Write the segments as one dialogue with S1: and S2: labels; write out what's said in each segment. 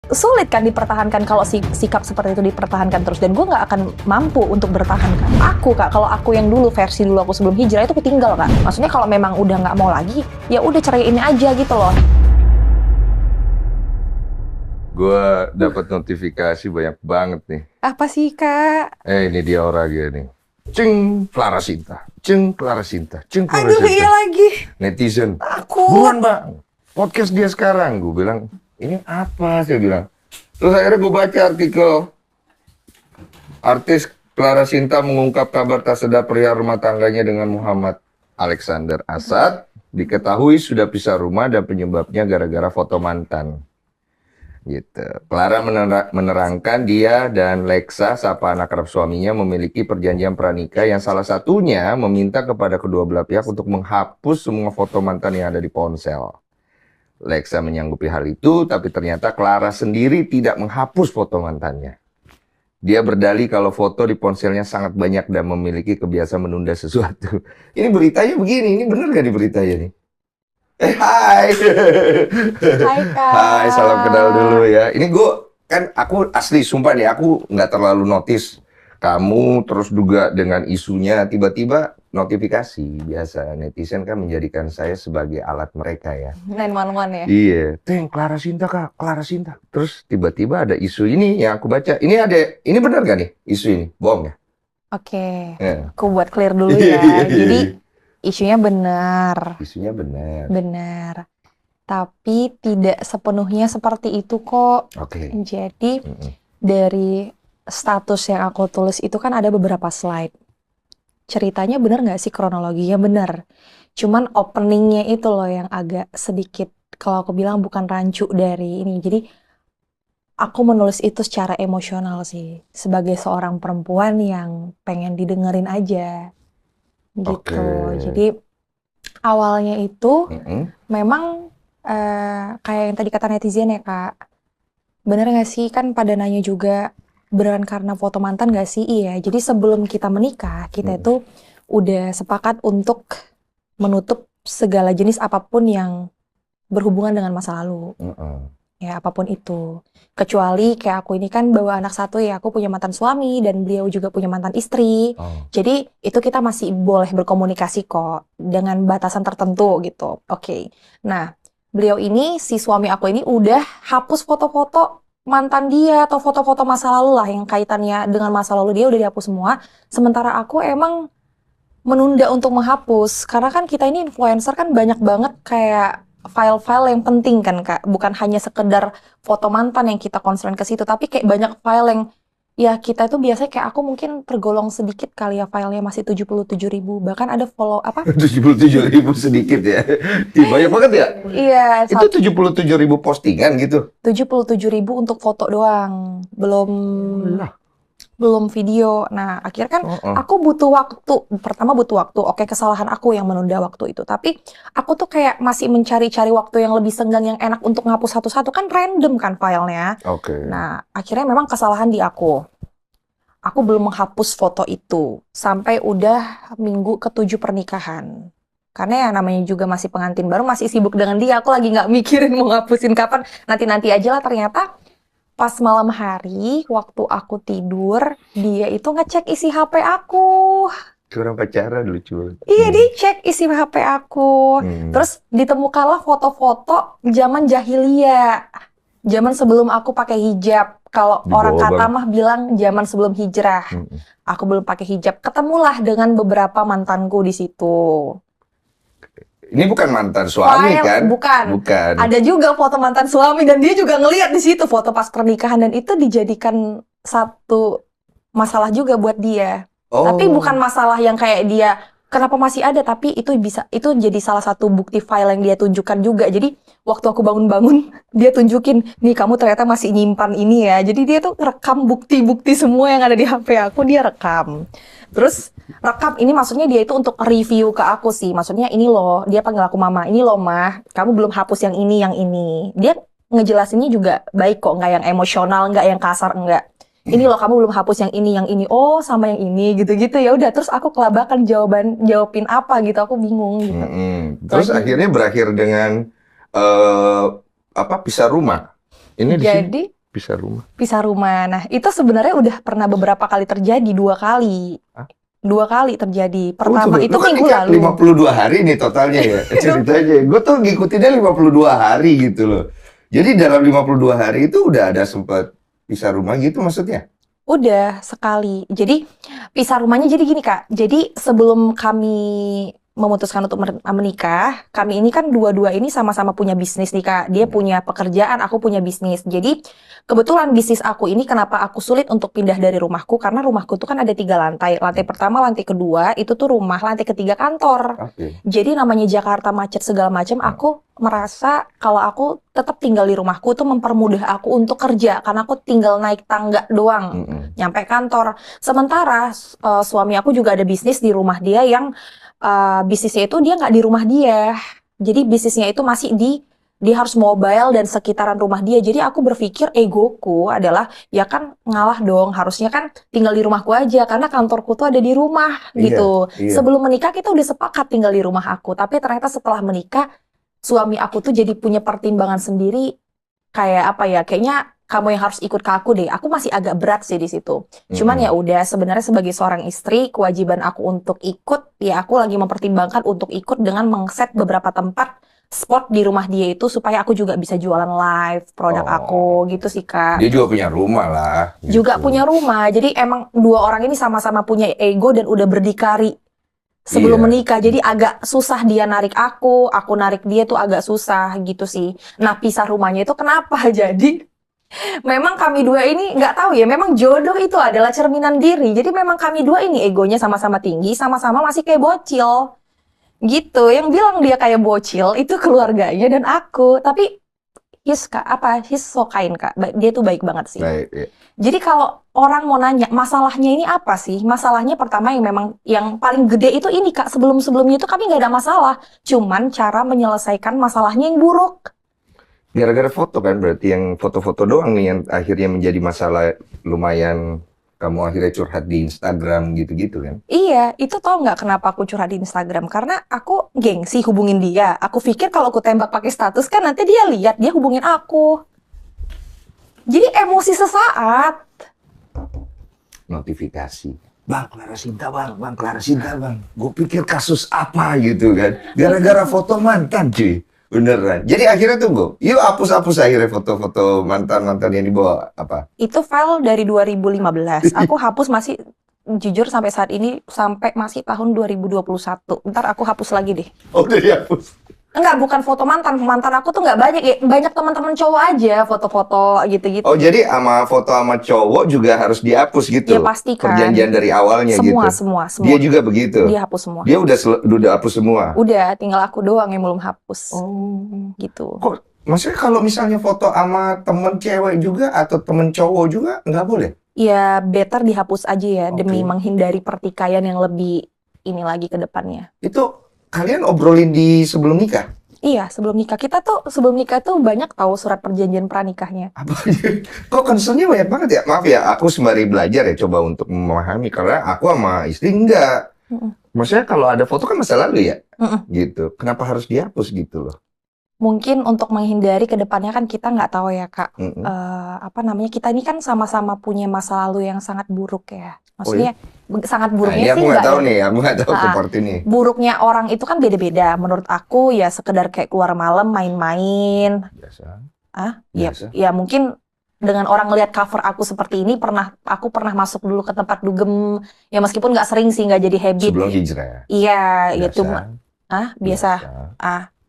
S1: sulit kan dipertahankan kalau sikap seperti itu dipertahankan terus, dan gue nggak akan mampu untuk bertahankan. Aku Kak, kalau aku yang dulu versi dulu aku sebelum hijrah itu ketinggal Kak. Maksudnya kalau memang udah nggak mau lagi, ya udah ceraiin aja gitu loh.
S2: Gue dapat notifikasi banyak banget nih.
S1: Apa sih Kak?
S2: Ini dia orangnya nih. Ceng, Clara Sinta. Ceng, Clara Sinta. Ceng, Clara
S1: Aduh
S2: Sinta.
S1: iya lagi.
S2: Netizen.
S1: Aku.
S2: Buruan bang, podcast dia sekarang. Gue bilang, ini apa? Saya bilang. Terus akhirnya gue baca artikel. Artis Clara Sinta mengungkap kabar tak sedap perihal rumah tangganya dengan Muhammad Alexander Asad. Diketahui sudah pisah rumah dan penyebabnya gara-gara foto mantan. Gitu. Clara menerangkan dia dan Lexa, sapa anak kerap suaminya, memiliki perjanjian pranikah yang salah satunya meminta kepada kedua belah pihak untuk menghapus semua foto mantan yang ada di ponsel. Lexa menyanggupi hal itu, tapi ternyata Clara sendiri tidak menghapus foto mantannya. Dia berdalih kalau foto di ponselnya sangat banyak dan memiliki kebiasaan menunda sesuatu. Ini beritanya begini, ini benar gak di beritanya nih? Hai.
S1: Hai Kak.
S2: Hai, salam kenal dulu ya. Ini aku asli sumpah nih, aku nggak terlalu notice kamu, terus juga dengan isunya tiba-tiba notifikasi. Biasa netizen kan menjadikan saya sebagai alat mereka ya.
S1: 911 ya?
S2: Iya, Teng, Clara Sinta Kak, Clara Sinta. Terus tiba-tiba ada isu ini yang aku baca. Ini benar gak nih isu ini? Bohong ya?
S1: Oke,
S2: Ya.
S1: aku buat clear dulu ya. Jadi isunya benar.
S2: Isunya benar.
S1: Benar. Tapi tidak sepenuhnya seperti itu kok.
S2: Oke.
S1: Jadi dari status yang aku tulis itu kan ada beberapa slide. Ceritanya benar nggak sih, kronologinya benar. Cuman openingnya itu loh yang agak sedikit, kalau aku bilang bukan rancu dari ini. Jadi aku menulis itu secara emosional sih. Sebagai seorang perempuan yang pengen didengerin aja. Gitu.
S2: Oke.
S1: Jadi awalnya itu memang kayak yang tadi kata netizen ya Kak, bener gak sih, kan pada nanya juga beneran karena foto mantan gak sih? Iya, jadi sebelum kita menikah kita itu udah sepakat untuk menutup segala jenis apapun yang berhubungan dengan masa lalu. Ya apapun itu, kecuali kayak aku ini kan bawa anak satu ya, aku punya mantan suami dan beliau juga punya mantan istri. Jadi itu kita masih boleh berkomunikasi kok dengan batasan tertentu gitu. Oke. Nah, beliau ini, si suami aku ini udah hapus foto-foto mantan dia atau foto-foto masa lalu lah yang kaitannya dengan masa lalu dia udah dihapus semua. Sementara aku emang menunda untuk menghapus karena kan kita ini influencer kan banyak banget kayak file-file yang penting kan Kak, bukan hanya sekedar foto mantan yang kita concern ke situ, tapi kayak banyak file yang ya kita itu biasanya kayak aku mungkin tergolong sedikit kali ya, filenya masih 77.000, bahkan ada follow apa?
S2: 77.000 sedikit ya. Banyak banget ya?
S1: Iya.
S2: Itu 77.000 postingan gitu?
S1: 77.000 untuk foto doang, belum video. Nah, akhirnya kan aku butuh waktu. Pertama butuh waktu. Oke, kesalahan aku yang menunda waktu itu. Tapi aku tuh kayak masih mencari-cari waktu yang lebih senggang, yang enak untuk ngapus satu-satu. Kan random kan filenya.
S2: Oke.
S1: Nah, akhirnya memang kesalahan di aku. Aku belum menghapus foto itu. Sampai udah minggu ke-7 pernikahan. Karena ya namanya juga masih pengantin baru, masih sibuk dengan dia. Aku lagi nggak mikirin mau ngapusin kapan. Nanti-nanti aja lah. Ternyata pas malam hari, waktu aku tidur, dia itu ngecek isi HP aku.
S2: Kurang pacaran lucu.
S1: Iya, dia cek isi HP aku. Terus ditemukanlah foto-foto zaman jahiliyah. Zaman sebelum aku pakai hijab. Kalau orang kata mah bilang zaman sebelum hijrah. Aku belum pakai hijab. Ketemulah dengan beberapa mantanku di situ.
S2: Ini bukan mantan suami kan?
S1: Bukan. Ada juga foto mantan suami dan dia juga ngelihat di situ foto pas pernikahan dan itu dijadikan satu masalah juga buat dia. Tapi bukan masalah yang kayak dia kenapa masih ada, tapi itu jadi salah satu bukti file yang dia tunjukkan juga. Jadi waktu aku bangun-bangun dia tunjukin, nih kamu ternyata masih nyimpan ini ya. Jadi dia tuh rekam bukti-bukti semua yang ada di HP aku, dia rekam. Terus rekam ini maksudnya dia itu untuk review ke aku sih. Maksudnya ini loh, dia panggil aku mama. Ini loh mah, kamu belum hapus yang ini. Dia ngejelasinnya juga baik kok, nggak yang emosional, nggak yang kasar, enggak. Ini loh kamu belum hapus yang ini. Oh, sama yang ini gitu-gitu. Ya udah, terus aku kelabakan jawabin apa gitu. Aku bingung gitu.
S2: Terus akhirnya berakhir dengan pisah rumah. Ini
S1: jadi
S2: Pisah rumah.
S1: Pisah rumah. Nah, itu sebenarnya udah pernah beberapa kali terjadi, 2 kali.
S2: Hah?
S1: 2 kali terjadi. Pertama
S2: Tunggu,
S1: itu
S2: lu kan
S1: minggu
S2: nikah
S1: lalu.
S2: 52 hari nih totalnya ya. Ceritanya. Gue tuh ngikutinnya 52 hari gitu loh. Jadi dalam 52 hari itu udah ada sempat pisah rumah gitu maksudnya?
S1: Udah sekali. Jadi pisah rumahnya jadi gini Kak. Jadi sebelum kami memutuskan untuk menikah, kami ini kan dua-dua ini sama-sama punya bisnis nih Kak. Dia punya pekerjaan, aku punya bisnis. Jadi kebetulan bisnis aku ini kenapa aku sulit untuk pindah dari rumahku, karena rumahku tuh kan ada 3 lantai. Lantai pertama, lantai kedua itu tuh rumah, lantai ketiga kantor.
S2: Oke.
S1: Jadi namanya Jakarta macet segala macam, aku merasa kalau aku tetap tinggal di rumahku tuh mempermudah aku untuk kerja, karena aku tinggal naik tangga doang nyampe kantor. Sementara suami aku juga ada bisnis di rumah dia yang bisnisnya itu dia nggak di rumah dia. Jadi bisnisnya itu masih dia harus mobile dan sekitaran rumah dia. Jadi aku berpikir egoku adalah ya kan ngalah dong. Harusnya kan tinggal di rumahku aja karena kantorku tuh ada di rumah gitu.
S2: Iya.
S1: Sebelum menikah kita udah sepakat tinggal di rumah aku. Tapi ternyata setelah menikah suami aku tuh jadi punya pertimbangan sendiri. Kayak apa ya? Kayaknya kamu yang harus ikut ke aku deh. Aku masih agak berat sih di situ. Cuman ya udah, sebenarnya sebagai seorang istri, kewajiban aku untuk ikut, ya aku lagi mempertimbangkan untuk ikut dengan mengset beberapa tempat spot di rumah dia itu supaya aku juga bisa jualan live produk aku gitu sih Kak.
S2: Dia juga punya rumah lah.
S1: Juga
S2: gitu.
S1: punya rumah. Jadi emang dua orang ini sama-sama punya ego dan udah berdikari sebelum
S2: Iya.
S1: menikah. Jadi agak susah dia narik aku narik dia tuh agak susah gitu sih. Nah, pisah rumahnya itu kenapa? Jadi memang kami dua ini nggak tahu ya, memang jodoh itu adalah cerminan diri. Jadi memang kami dua ini egonya sama-sama tinggi, sama-sama masih kayak bocil. Gitu. Yang bilang dia kayak bocil itu keluarganya dan aku. Tapi he's so kind Kak. Dia tuh baik banget sih.
S2: Baik, iya.
S1: Jadi kalau orang mau nanya masalahnya ini apa sih? Masalahnya pertama yang paling gede itu ini Kak. Sebelum-sebelumnya itu kami nggak ada masalah. Cuman cara menyelesaikan masalahnya yang buruk.
S2: Gara-gara foto kan berarti yang foto-foto doang nih yang akhirnya menjadi masalah, lumayan kamu akhirnya curhat di Instagram gitu-gitu kan?
S1: Iya, itu tau nggak kenapa aku curhat di Instagram? Karena aku gengsi hubungin dia. Aku pikir kalau aku tembak pakai status kan nanti dia lihat, dia hubungin aku. Jadi emosi sesaat.
S2: Notifikasi. Bang Clara Sinta bang. Gue pikir kasus apa gitu kan. Gara-gara foto mantan cuy. Beneran. Jadi akhirnya tunggu. Yuk hapus akhirnya foto-foto mantan-mantan yang dibawa apa?
S1: Itu file dari 2015. Aku hapus masih, jujur sampai saat ini, sampai masih tahun 2021. Ntar aku hapus lagi deh.
S2: Oh udah dihapus.
S1: Enggak, bukan foto mantan. Mantan aku tuh nggak banyak ya. Banyak teman-teman cowok aja foto-foto gitu-gitu.
S2: Oh jadi foto sama cowok juga harus dihapus gitu?
S1: Ya pasti kan.
S2: Perjanjian dari awalnya gitu?
S1: Semua.
S2: Dia juga begitu?
S1: Dia hapus semua.
S2: Dia udah hapus semua?
S1: Udah, tinggal aku doang yang belum hapus.
S2: Oh.
S1: Gitu.
S2: Kok, maksudnya kalau misalnya foto sama temen cewek juga atau temen cowok juga nggak boleh?
S1: Ya, better dihapus aja ya, demi
S2: Oke.
S1: menghindari pertikaian yang lebih ini lagi ke depannya.
S2: Itu kalian obrolin di sebelum nikah?
S1: Iya, sebelum nikah. Kita tuh sebelum nikah tuh banyak tahu surat perjanjian pranikahnya.
S2: Apa aja? Kok concernnya banyak banget ya? Maaf ya, aku sembari belajar ya, coba untuk memahami. Karena aku sama istri enggak. Maksudnya kalau ada foto kan masa lalu ya? Gitu. Kenapa harus dihapus gitu loh?
S1: Mungkin untuk menghindari ke depannya kan kita nggak tahu ya Kak. Apa namanya, kita ini kan sama-sama punya masa lalu yang sangat buruk ya. Maksudnya sangat
S2: Nah,
S1: buruknya
S2: ini aku
S1: sih
S2: nggak tahu
S1: ya.
S2: nih, aku nggak tahu seperti ini.
S1: Buruknya orang itu kan beda-beda. Menurut aku ya sekedar kayak keluar malam main-main.
S2: Biasa.
S1: Ya, ya mungkin dengan orang ngelihat cover aku seperti ini, aku pernah masuk dulu ke tempat dugem. Ya meskipun nggak sering sih, nggak jadi habit.
S2: Sebelum hijrah.
S1: Iya, itu biasa.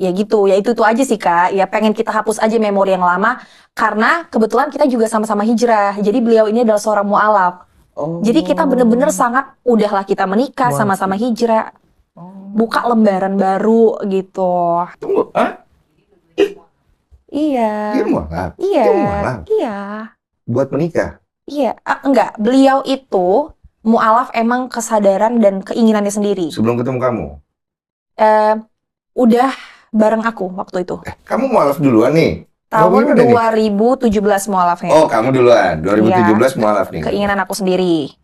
S1: Ya gitu, ya itu aja sih Kak. Ya pengen kita hapus aja memori yang lama karena kebetulan kita juga sama-sama hijrah. Jadi beliau ini adalah seorang mu'alaf. Jadi kita bener-bener sangat, udahlah kita menikah, sama-sama hijrah. Buka lembaran baru gitu.
S2: Tunggu,
S1: Iya.
S2: Dia mualaf?
S1: Iya.
S2: Dia mualaf?
S1: Iya.
S2: Buat menikah?
S1: Iya. Enggak, beliau itu mu'alaf emang kesadaran dan keinginannya sendiri.
S2: Sebelum ketemu kamu?
S1: Udah bareng aku waktu itu.
S2: Kamu mualaf duluan nih?
S1: Tahun 2017 mu'alafnya.
S2: Oh, kamu duluan. 2017 mualaf nih.
S1: Keinginan aku sendiri.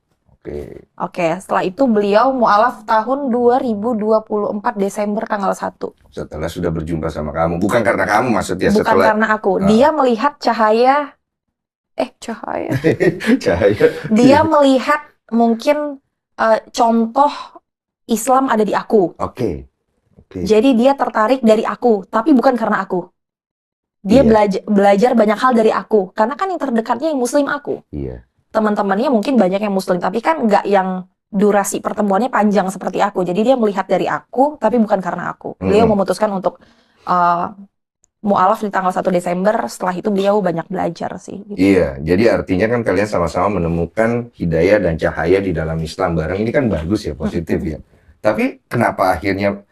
S1: Oke, setelah itu beliau mu'alaf tahun 2024 Desember tanggal 1.
S2: Setelah sudah berjumpa sama kamu. Bukan karena kamu maksudnya?
S1: Bukan karena aku. Dia melihat cahaya Cahaya.
S2: Cahaya.
S1: Dia melihat mungkin contoh Islam ada di aku.
S2: Oke.
S1: Jadi dia tertarik dari aku, tapi bukan karena aku. Dia belajar banyak hal dari aku, karena kan yang terdekatnya yang muslim aku.
S2: Iya.
S1: Teman-temannya mungkin banyak yang muslim, tapi kan nggak yang durasi pertemuannya panjang seperti aku. Jadi dia melihat dari aku, tapi bukan karena aku. Beliau memutuskan untuk mu'alaf di tanggal 1 Desember, setelah itu beliau banyak belajar sih. Gitu.
S2: Iya, jadi artinya kan kalian sama-sama menemukan hidayah dan cahaya di dalam Islam bareng. Ini kan bagus ya, positif ya. Tapi kenapa akhirnya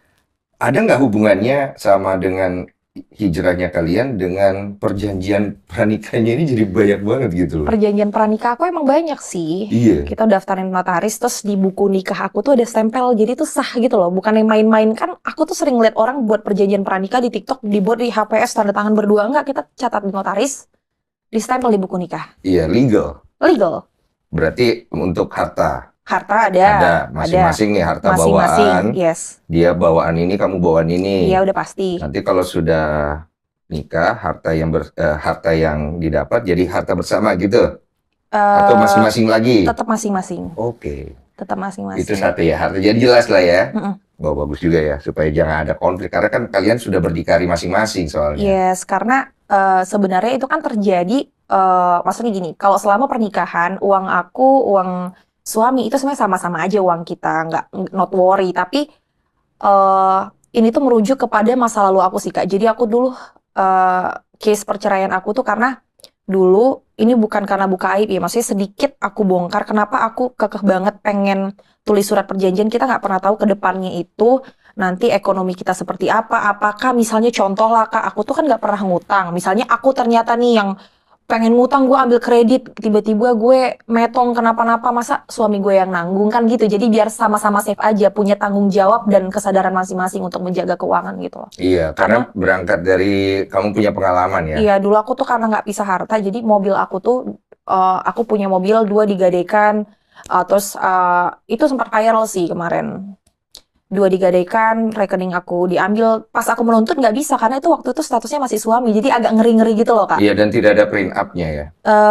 S2: ada nggak hubungannya sama dengan hijrahnya kalian dengan perjanjian pranikahnya ini jadi banyak banget gitu loh?
S1: Perjanjian pranikah aku emang banyak sih.
S2: Iya.
S1: Kita daftarin notaris, terus di buku nikah aku tuh ada stempel, jadi tuh sah gitu loh. Bukan yang main-main, kan aku tuh sering lihat orang buat perjanjian pranikah di TikTok, dibuat di HPS, tanda tangan berdua. Enggak, kita catat di notaris, di stempel di buku nikah.
S2: Iya, legal.
S1: Legal.
S2: Berarti untuk harta.
S1: Harta ada
S2: masing-masing nih harta
S1: masing-masing,
S2: bawaan.
S1: yes.
S2: Dia bawaan ini, kamu bawaan ini.
S1: Iya, udah pasti.
S2: Nanti kalau sudah nikah, harta yang didapat jadi harta bersama gitu. Atau masing-masing lagi?
S1: Tetap masing-masing.
S2: Oke.
S1: Tetap masing-masing.
S2: Itu satu ya, harta. Jadi jelas lah ya. Bahwa bagus juga ya, supaya jangan ada konflik. Karena kan kalian sudah berdikari masing-masing soalnya.
S1: Yes, karena sebenarnya itu kan terjadi, maksudnya gini, kalau selama pernikahan, uang aku, uang suami, itu sebenarnya sama-sama aja uang kita, not worry. Tapi ini tuh merujuk kepada masa lalu aku sih, Kak. Jadi aku dulu, case perceraian aku tuh karena dulu, ini bukan karena buka aib ya, maksudnya sedikit aku bongkar, kenapa aku kekeh banget pengen tulis surat perjanjian. Kita nggak pernah tahu ke depannya itu nanti ekonomi kita seperti apa, apakah misalnya contoh lah Kak, aku tuh kan nggak pernah ngutang, misalnya aku ternyata nih yang pengen ngutang, gue ambil kredit, tiba-tiba gue metong kenapa-napa, masa suami gue yang nanggung, kan gitu. Jadi biar sama-sama safe aja, punya tanggung jawab dan kesadaran masing-masing untuk menjaga keuangan gitu loh.
S2: Iya, karena berangkat dari kamu punya pengalaman ya?
S1: Iya, dulu aku tuh karena nggak pisah harta, jadi mobil aku tuh, aku punya mobil 2 digadaikan, terus itu sempat viral sih kemarin. 2 digadaikan, rekening aku diambil, pas aku menuntut nggak bisa, karena itu waktu itu statusnya masih suami, jadi agak ngeri-ngeri gitu loh Kak.
S2: Iya, dan tidak ada prenup up-nya ya?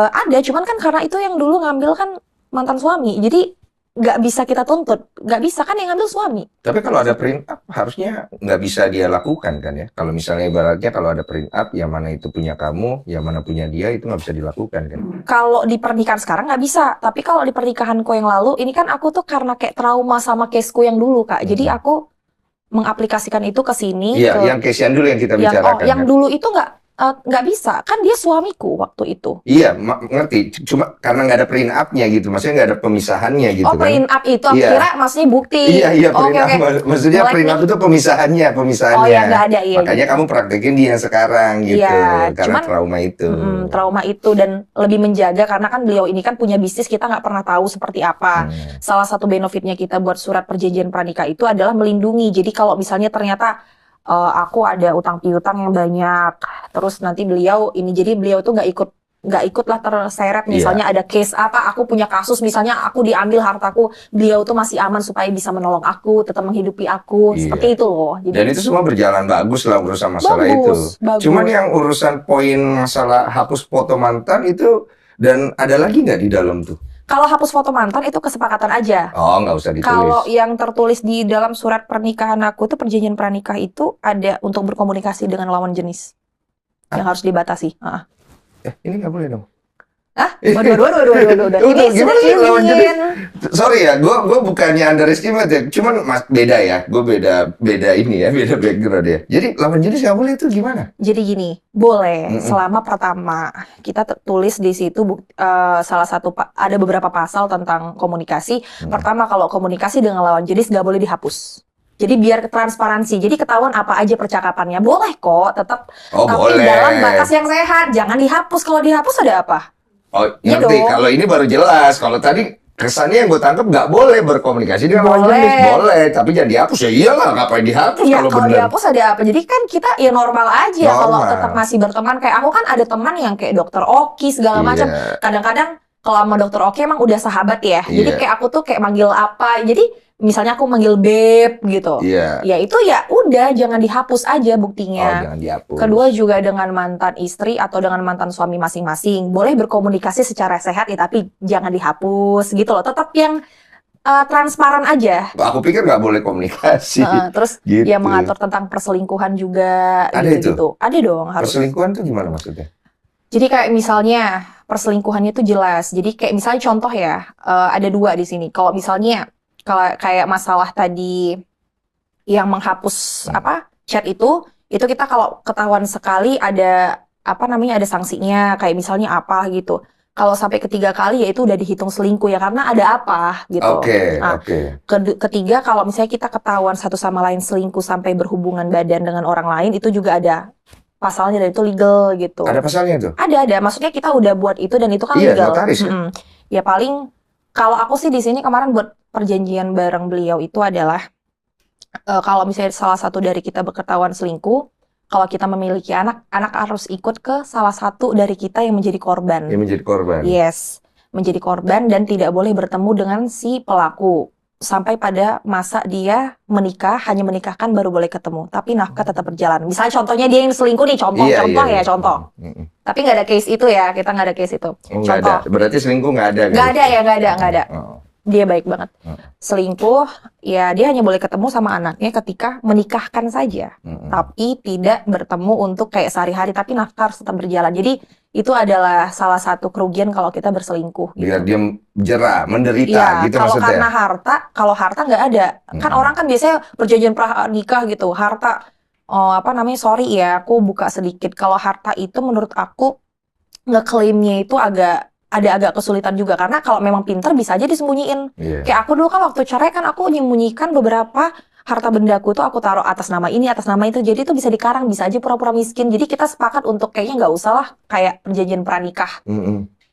S1: Ada, cuman kan karena itu yang dulu ngambil kan mantan suami, jadi nggak bisa kita tuntut, nggak bisa kan yang ngambil suami.
S2: Tapi kalau ada prenup up, harusnya nggak bisa dia lakukan kan ya? Kalau misalnya ibaratnya kalau ada prenup up, yang mana itu punya kamu, yang mana punya dia, itu nggak bisa dilakukan kan?
S1: Kalau di pernikahan sekarang nggak bisa, tapi kalau di pernikahanku yang lalu, ini kan aku tuh karena kayak trauma sama caseku yang dulu Kak, jadi aku mengaplikasikan itu ke sini.
S2: Iya, yang case yang dulu yang kita bicarakan.
S1: Yang dulu itu nggak bisa, kan dia suamiku waktu itu.
S2: Iya, ngerti. Cuma karena nggak ada prenup-nya gitu, maksudnya nggak ada pemisahannya gitu kan.
S1: Oh, prenup itu, aku kira maksudnya bukti.
S2: Iya, prenup. Maksudnya prenup itu pemisahannya.
S1: Oh ya, nggak ada, iya.
S2: Makanya kamu praktekin dia yang sekarang gitu, karena trauma itu.
S1: Trauma itu, dan lebih menjaga, karena kan beliau ini kan punya bisnis, kita nggak pernah tahu seperti apa. Salah satu benefitnya kita buat surat perjanjian pranikah itu adalah melindungi. Jadi kalau misalnya ternyata aku ada utang piutang yang banyak, terus nanti beliau ini, jadi beliau tuh nggak ikutlah terseret, misalnya ada case apa, aku punya kasus, misalnya aku diambil hartaku, beliau tuh masih aman supaya bisa menolong aku, tetap menghidupi aku, seperti itu loh. Jadi,
S2: dan itu semua berjalan bagus lah urusan masalah itu. Cuman yang urusan poin masalah hapus foto mantan itu, dan ada lagi nggak di dalam tuh?
S1: Kalau hapus foto mantan itu kesepakatan aja.
S2: Oh, nggak usah ditulis.
S1: Kalau yang tertulis di dalam surat pernikahan aku tuh, perjanjian pranikah itu ada untuk berkomunikasi dengan lawan jenis yang harus dibatasi.
S2: Ini nggak boleh dong.
S1: Waduh. Ini
S2: gimana sih lawan jenis? Sorry ya, gue bukannya underestimate ya, cuman beda ya, gue beda ini ya, beda background ya. Jadi lawan jenis nggak boleh itu gimana?
S1: Jadi gini, boleh selama pertama kita tulis di situ salah satu ada beberapa pasal tentang komunikasi. Pertama, kalau komunikasi dengan lawan jenis nggak boleh dihapus. Jadi biar transparansi, jadi ketahuan apa aja percakapannya. Boleh kok, tetap, tapi
S2: boleh.
S1: dalam batas yang sehat. Jangan dihapus. Kalau dihapus ada apa?
S2: Oh, ngerti. Kalau ini baru jelas. Kalau tadi kesannya yang gue tangkap nggak boleh berkomunikasi dengan lawan jenis. Boleh, tapi jangan dihapus. Ya iyalah, ngapain dihapus
S1: kalau dihapus ada apa? Jadi kan kita ya normal aja. Kalau tetap masih berteman. Kayak aku kan ada teman yang kayak Dokter Oki segala macam. Kadang-kadang kalau sama Dokter Oki emang udah sahabat ya. Jadi kayak aku tuh kayak manggil apa. Jadi misalnya aku manggil beb gitu.
S2: Iya.
S1: Ya itu ya udah jangan dihapus aja
S2: Oh,
S1: buktinya.
S2: jangan dihapus.
S1: Kedua juga dengan mantan istri atau dengan mantan suami masing-masing. Boleh berkomunikasi secara sehat ya tapi jangan dihapus gitu loh. Tetap yang transparan aja.
S2: Aku pikir nggak boleh komunikasi.
S1: Terus
S2: Gitu.
S1: ya mengatur tentang perselingkuhan juga
S2: Ada itu?
S1: gitu-gitu. Ada dong harus.
S2: Perselingkuhan tuh gimana maksudnya?
S1: Jadi kayak misalnya perselingkuhannya itu jelas. Jadi kayak misalnya contoh ya, ada dua di sini. Kalau misalnya kalau kayak masalah tadi yang menghapus chat itu kita kalau ketahuan sekali ada ada sanksinya kayak misalnya apa gitu. Kalau sampai ketiga kali ya itu udah dihitung selingkuh ya karena ada apa gitu.
S2: Oke.
S1: Ketiga kalau misalnya kita ketahuan satu sama lain selingkuh sampai berhubungan badan dengan orang lain itu juga ada pasalnya dan itu legal gitu.
S2: Ada pasalnya tuh?
S1: Ada. Maksudnya kita udah buat itu dan itu kan
S2: Iya,
S1: legal.
S2: notaris kan?
S1: Ya paling kalau aku sih di sini kemarin buat perjanjian bareng beliau itu adalah kalau misalnya salah satu dari kita berketahuan selingkuh, kalau kita memiliki anak harus ikut ke salah satu dari kita yang menjadi korban.
S2: Yang menjadi korban.
S1: Yes, menjadi korban dan tidak boleh bertemu dengan si pelaku. Sampai pada masa dia menikah, hanya menikahkan baru boleh ketemu. Tapi nafkah tetap berjalan. Misalnya contohnya dia yang selingkuh nih, contoh. Tapi nggak ada case itu ya, kita nggak ada case itu.
S2: Nggak ada. Berarti selingkuh nggak ada?
S1: Nggak ada. Dia baik banget. Selingkuh, ya dia hanya boleh ketemu sama anaknya ketika menikahkan saja. Tapi tidak bertemu untuk kayak sehari-hari, tapi nafkah harus tetap berjalan. Jadi itu adalah salah satu kerugian kalau kita berselingkuh.
S2: Biar dia jera, menderita
S1: ya,
S2: gitu
S1: kalau
S2: maksudnya?
S1: Karena harta, kalau harta nggak ada. Kan orang kan biasanya perjanjian pranikah gitu, harta, sorry ya, aku buka sedikit. Kalau harta itu menurut aku, ngeklaimnya itu agak kesulitan juga karena kalau memang pinter bisa aja disembunyiin. Kayak aku dulu kan waktu cerai kan aku menyembunyikan beberapa harta bendaku tuh aku taruh atas nama ini, atas nama itu. Jadi itu bisa dikarang, bisa aja pura-pura miskin. Jadi kita sepakat untuk kayaknya nggak usah lah kayak perjanjian pranikah.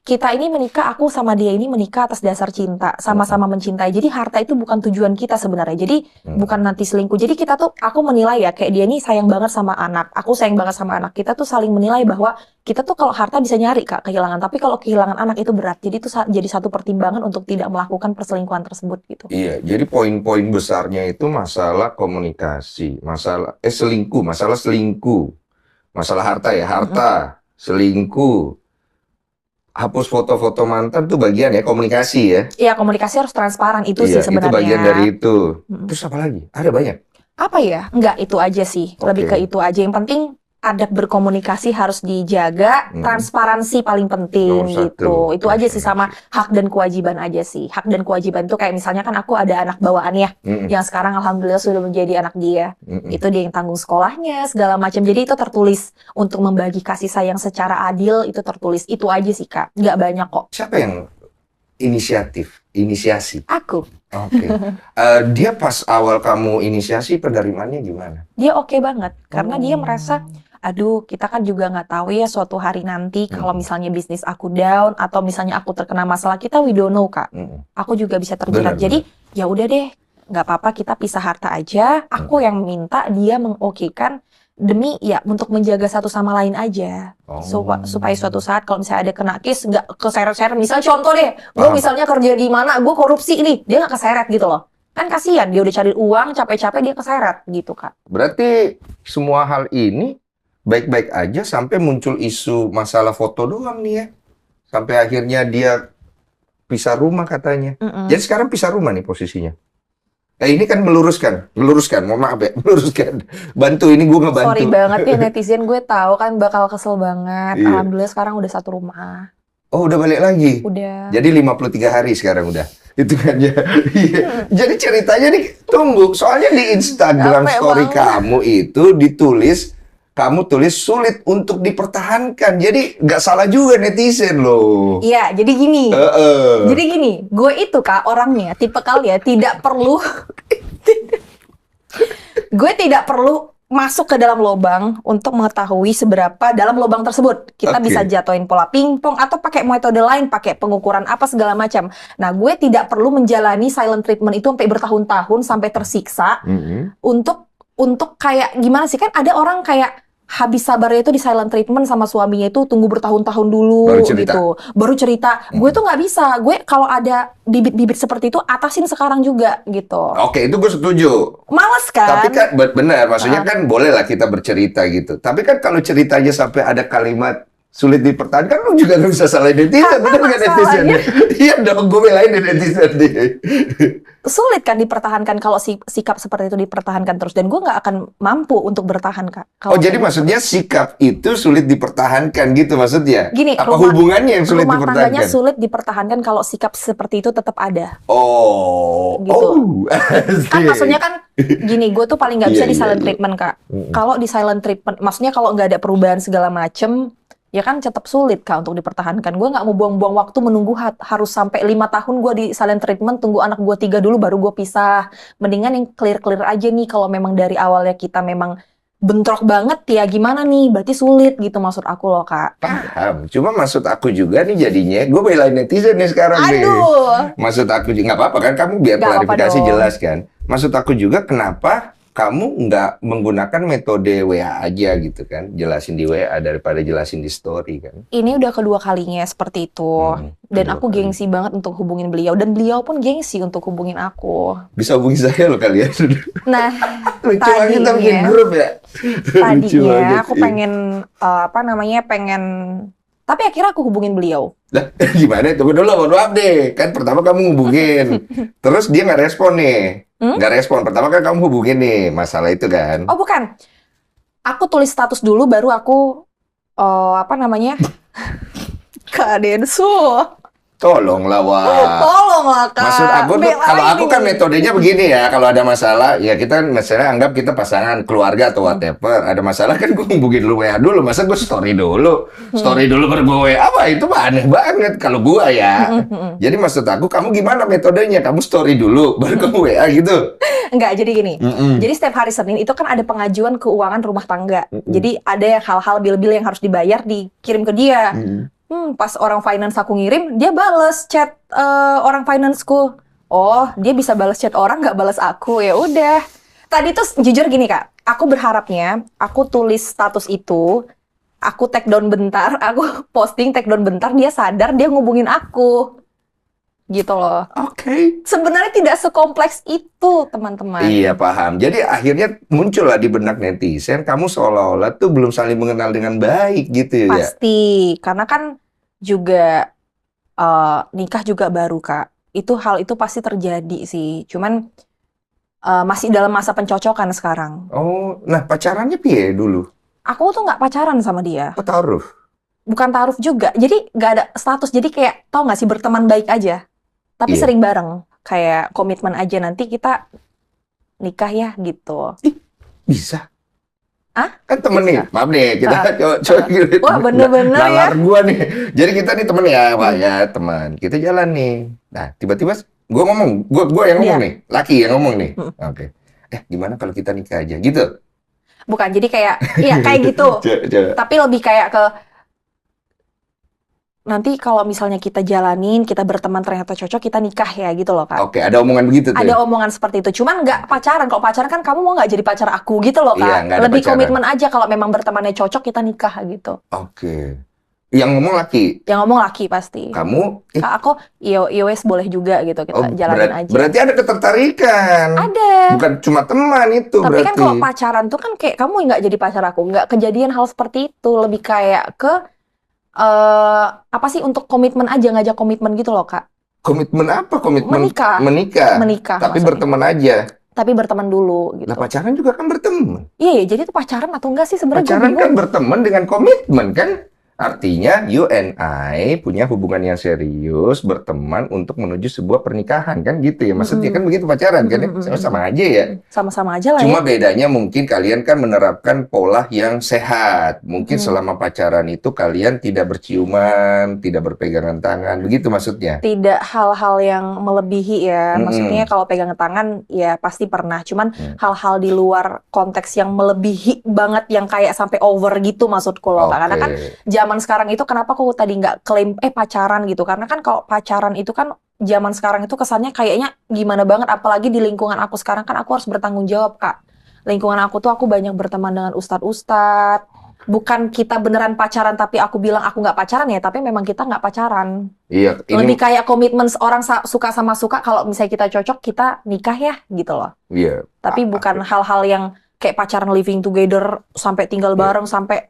S1: Kita ini menikah, aku sama dia ini menikah atas dasar cinta, sama-sama mencintai. Jadi harta itu bukan tujuan kita sebenarnya. Jadi bukan nanti selingkuh. Jadi kita tuh, aku menilai ya, kayak dia ini sayang banget sama anak. Aku sayang banget sama anak. Kita tuh saling menilai bahwa kita tuh kalau harta bisa nyari Kak, kehilangan. Tapi kalau kehilangan anak itu berat. Jadi itu jadi satu pertimbangan untuk tidak melakukan perselingkuhan tersebut gitu.
S2: Iya, jadi poin-poin besarnya itu masalah komunikasi, masalah selingkuh, masalah harta ya, selingkuh. Hapus foto-foto mantan tuh bagian ya komunikasi ya.
S1: Iya, komunikasi harus transparan itu sih sebenarnya.
S2: Itu bagian dari itu. Terus apa lagi? Ada banyak.
S1: Apa ya? Enggak, itu aja sih. Lebih ke itu aja. Yang penting adab berkomunikasi harus dijaga, transparansi paling penting gitu. Itu aja sih sama hak dan kewajiban aja sih. Hak dan kewajiban itu kayak misalnya kan aku ada anak bawaan ya, yang sekarang alhamdulillah sudah menjadi anak dia. Itu dia yang tanggung sekolahnya, segala macam. Jadi itu tertulis untuk membagi kasih sayang secara adil itu tertulis. Itu aja sih Kak, nggak banyak kok.
S2: Siapa yang inisiasi?
S1: Aku.
S2: Oke. Dia pas awal kamu inisiasi penerimaannya gimana?
S1: Dia oke banget karena dia merasa aduh kita kan juga nggak tahu ya suatu hari nanti kalau misalnya bisnis aku down atau misalnya aku terkena masalah kita we don't know Kak. Aku juga bisa terjerat. Jadi ya udah deh nggak apa-apa kita pisah harta aja. Aku yang minta dia mengokekan demi ya untuk menjaga satu sama lain aja. Supaya suatu saat kalau misalnya ada kena case nggak keseret-seret. Misalnya contoh deh, gue misalnya kerja di mana, gue korupsi ini, dia nggak keseret gitu loh. Kan kasihan, dia udah cari uang, capek-capek dia keseret gitu Kak.
S2: Berarti semua hal ini baik-baik aja sampai muncul isu masalah foto doang nih ya. Sampai akhirnya dia pisah rumah katanya. Jadi sekarang pisah rumah nih posisinya. Ini kan meluruskan, mohon maaf ya, meluruskan. Bantu, ini gue ngebantu.
S1: Sorry banget ya netizen, gue tahu kan bakal kesel banget. Alhamdulillah sekarang udah satu rumah.
S2: Oh, udah balik lagi?
S1: Udah.
S2: Jadi 53 hari sekarang udah. Itu kan ya. Jadi ceritanya nih, tunggu. Soalnya di Instagram story kamu itu ditulis, kamu tulis sulit untuk dipertahankan. Jadi nggak salah juga netizen loh.
S1: Iya, jadi gini. Jadi gini, gue itu Kak orangnya, tipe kali ya, tidak perlu gue tidak perlu masuk ke dalam lubang untuk mengetahui seberapa dalam lubang tersebut. Kita bisa jatuhin pola pingpong atau pakai metode lain, pakai pengukuran apa segala macam. Nah, gue tidak perlu menjalani silent treatment itu sampai bertahun-tahun sampai tersiksa untuk kayak gimana sih kan ada orang kayak habis sabarnya itu di silent treatment sama suaminya itu tunggu bertahun-tahun dulu
S2: Baru cerita.
S1: gitu. Baru cerita. Gue tuh nggak bisa. Gue kalau ada bibit-bibit seperti itu atasin sekarang juga gitu.
S2: Oke, itu gue setuju.
S1: Males kan?
S2: Tapi kan benar, maksudnya kan boleh lah kita bercerita gitu. Tapi kan kalau ceritanya sampai ada kalimat sulit dipertahankan, lu juga nggak bisa salahin netizen, bener nggak netizen? Iya dong, gue belain di netizen nih.
S1: Sulit kan dipertahankan kalau sikap seperti itu dipertahankan terus, dan gue nggak akan mampu untuk bertahan, Kak.
S2: Oh, jadi maksudnya sikap itu sulit dipertahankan gitu maksudnya?
S1: Gini,
S2: apa hubungannya yang sulit
S1: rumah
S2: dipertahankan?
S1: tangganya sulit dipertahankan kalau sikap seperti itu tetap ada.
S2: Oh,
S1: gitu. Kan
S2: asik.
S1: maksudnya kan gini, gue tuh paling nggak bisa
S2: Iya,
S1: di silent
S2: iya.
S1: treatment, Kak. Kalau di silent treatment, maksudnya kalau nggak ada perubahan segala macem, ya kan tetap sulit, Kak, untuk dipertahankan. Gue nggak mau buang-buang waktu menunggu harus sampai 5 tahun gue di silent treatment, tunggu anak gue 3 dulu baru gue pisah. Mendingan yang clear-clear aja nih, kalau memang dari awalnya kita memang bentrok banget ya gimana nih, berarti sulit gitu maksud aku loh, Kak.
S2: Paham, cuma maksud aku juga nih jadinya, gue belain netizen nih sekarang nih.
S1: Aduh.
S2: Maksud aku juga, nggak apa-apa kan, kamu biar
S1: Nggak apa-apa
S2: klarifikasi
S1: dong.
S2: jelas kan. Maksud aku juga kenapa kamu nggak menggunakan metode WA aja gitu kan, jelasin di WA daripada jelasin di story kan.
S1: Ini udah kedua kalinya seperti itu. Dan
S2: kedua
S1: aku
S2: kali.
S1: gengsi banget untuk hubungin beliau. Dan beliau pun gengsi untuk hubungin aku.
S2: Bisa hubungi saya loh kalian.
S1: Nah,
S2: Lucu banget kita bikin
S1: tadinya-
S2: grup ya. Lucu
S1: tadinya
S2: banget,
S1: aku
S2: iya.
S1: pengen tapi akhirnya aku hubungin beliau.
S2: Lah, gimana? Tunggu dulu, mohon maaf deh. Kan pertama kamu hubungin, terus dia nggak respon nih. Nggak respon. Pertama kan kamu hubungin nih, masalah itu kan.
S1: Oh bukan, aku tulis status dulu baru aku Kak Densu,
S2: Tolonglah, Wak.
S1: tolonglah Kak.
S2: Maksud aku tuh,
S1: Belain
S2: kalau aku kan
S1: ini.
S2: metodenya begini ya, kalau ada masalah, ya kita misalnya anggap kita pasangan, keluarga atau whatever, ada masalah kan gue hubungin lu WA dulu, masa gue story dulu baru gue WA, apa itu mah aneh banget kalau gue ya. Jadi maksud aku, kamu gimana metodenya? Kamu story dulu, baru kamu WA gitu?
S1: Enggak, jadi gini. Jadi setiap hari Senin itu kan ada pengajuan keuangan rumah tangga. Jadi ada hal-hal bil-bil yang harus dibayar dikirim ke dia. Pas orang finance aku ngirim, dia bales chat orang financeku. Oh, dia bisa bales chat orang, nggak bales aku. Ya udah. Tadi tuh jujur gini, Kak. Aku berharapnya aku tulis status itu, aku take down bentar, aku posting take down bentar, dia sadar, dia ngubungin aku. Gitu loh.
S2: Oke.
S1: Sebenarnya tidak sekompleks itu, teman-teman.
S2: Iya, paham. Jadi akhirnya muncullah di benak netizen, kamu seolah-olah tuh belum saling mengenal dengan baik gitu ya.
S1: Pasti, karena kan juga nikah juga baru, Kak. Hal itu pasti terjadi sih. Cuman masih dalam masa pencocokan sekarang.
S2: Oh, nah pacarannya piye dulu?
S1: Aku tuh nggak pacaran sama dia.
S2: Oh, taruh.
S1: Bukan taruh juga. Jadi nggak ada status. Jadi kayak, tau nggak sih, berteman baik aja. Tapi
S2: Iya.
S1: sering bareng. Kayak komitmen aja, nanti kita nikah ya gitu.
S2: Bisa.
S1: Ah?
S2: Kan temen
S1: Bisa.
S2: nih, maaf nih, kita coba
S1: Wah, bener-bener ya.
S2: nalar gua nih. Jadi kita nih temen ya, Pak ya, teman. Kita jalan nih. Nah, tiba-tiba gua ngomong, gua yang ngomong
S1: Iya.
S2: nih, laki yang ngomong nih. Oke. Gimana kalau kita nikah aja gitu?
S1: Bukan, jadi kayak, iya kayak gitu.
S2: Coba.
S1: Tapi lebih kayak ke, nanti kalau misalnya kita jalanin, kita berteman ternyata cocok, kita nikah ya gitu loh, Kak.
S2: Oke, ada omongan begitu tuh.
S1: Ada omongan seperti itu. Cuman nggak pacaran. Kalau pacaran kan kamu mau nggak jadi pacar aku gitu loh, Kak.
S2: Iya, nggak ada
S1: Lebih
S2: pacaran.
S1: komitmen aja kalau memang bertemannya cocok, kita nikah gitu.
S2: Oke. Yang ngomong laki,
S1: Yang ngomong laki pasti.
S2: kamu
S1: Kak, aku, wes boleh juga gitu, kita jalanin aja.
S2: berarti ada ketertarikan.
S1: Ada.
S2: Bukan cuma teman itu
S1: Tapi
S2: berarti.
S1: kan kalau pacaran tuh kan kayak kamu nggak jadi pacar aku, nggak kejadian hal seperti itu. Lebih kayak ke apa sih, untuk komitmen aja, ngajak komitmen gitu loh, Kak.
S2: Komitmen apa? Komitmen
S1: Menikah.
S2: menikah. Tapi
S1: maksudnya.
S2: berteman aja.
S1: Tapi berteman dulu gitu.
S2: Nah, pacaran juga kan berteman.
S1: Iya, jadi itu pacaran atau enggak sih sebenarnya? Gue
S2: Pacaran kan
S1: bingung.
S2: berteman dengan komitmen kan? Artinya you and I punya hubungan yang serius, berteman untuk menuju sebuah pernikahan kan gitu ya. Maksudnya kan begitu pacaran kan ya? Sama aja ya.
S1: Sama-sama aja lah
S2: Cuma
S1: ya.
S2: bedanya mungkin kalian kan menerapkan pola yang sehat. Mungkin selama pacaran itu kalian tidak berciuman, tidak berpegangan tangan. Begitu maksudnya.
S1: Tidak hal-hal yang melebihi ya. Maksudnya kalau pegangan tangan ya pasti pernah. Cuman hal-hal di luar konteks yang melebihi banget, yang kayak sampai over gitu maksudku loh. Karena kan zaman sekarang itu, kenapa aku tadi nggak klaim pacaran gitu? Karena kan kalau pacaran itu kan zaman sekarang itu kesannya kayaknya gimana banget. Apalagi di lingkungan aku sekarang kan aku harus bertanggung jawab, Kak. Lingkungan aku tuh aku banyak berteman dengan ustadz-ustadz. bukan kita beneran pacaran tapi aku bilang aku nggak pacaran ya, tapi memang kita nggak pacaran.
S2: Iya,
S1: Lebih kayak komitmen orang suka sama suka, kalau misalnya kita cocok kita nikah ya gitu loh.
S2: Iya.
S1: Tapi bukan hal-hal yang kayak pacaran living together sampai tinggal bareng sampai.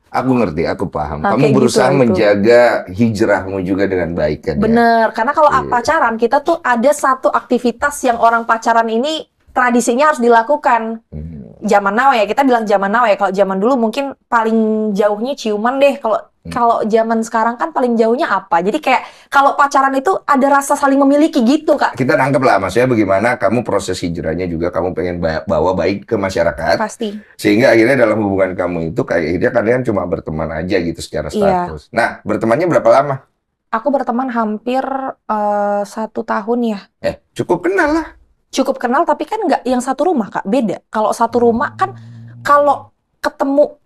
S2: Aku ngerti, aku paham.
S1: Nah,
S2: Kamu
S1: kayak
S2: berusaha
S1: gitu lah itu.
S2: menjaga hijrahmu juga dengan baik kan ya?
S1: Bener, karena kalau
S2: Iya.
S1: pacaran kita tuh ada satu aktivitas yang orang pacaran ini tradisinya harus dilakukan. Zaman now ya, kita bilang zaman now ya. Kalau zaman dulu mungkin paling jauhnya ciuman deh. Kalau zaman sekarang kan paling jauhnya apa? Jadi kayak kalau pacaran itu ada rasa saling memiliki gitu, Kak.
S2: Kita nangkep lah, maksudnya bagaimana kamu proses hijrahnya juga kamu pengen bawa baik ke masyarakat.
S1: Pasti.
S2: Sehingga akhirnya dalam hubungan kamu itu kayak akhirnya kalian cuma berteman aja gitu secara
S1: Iya.
S2: status. Nah, bertemannya berapa lama?
S1: Aku berteman hampir 1 tahun ya.
S2: Cukup kenal lah.
S1: Cukup kenal, tapi kan nggak yang satu rumah, Kak. Beda. Kalau satu rumah kan, kalau ketemu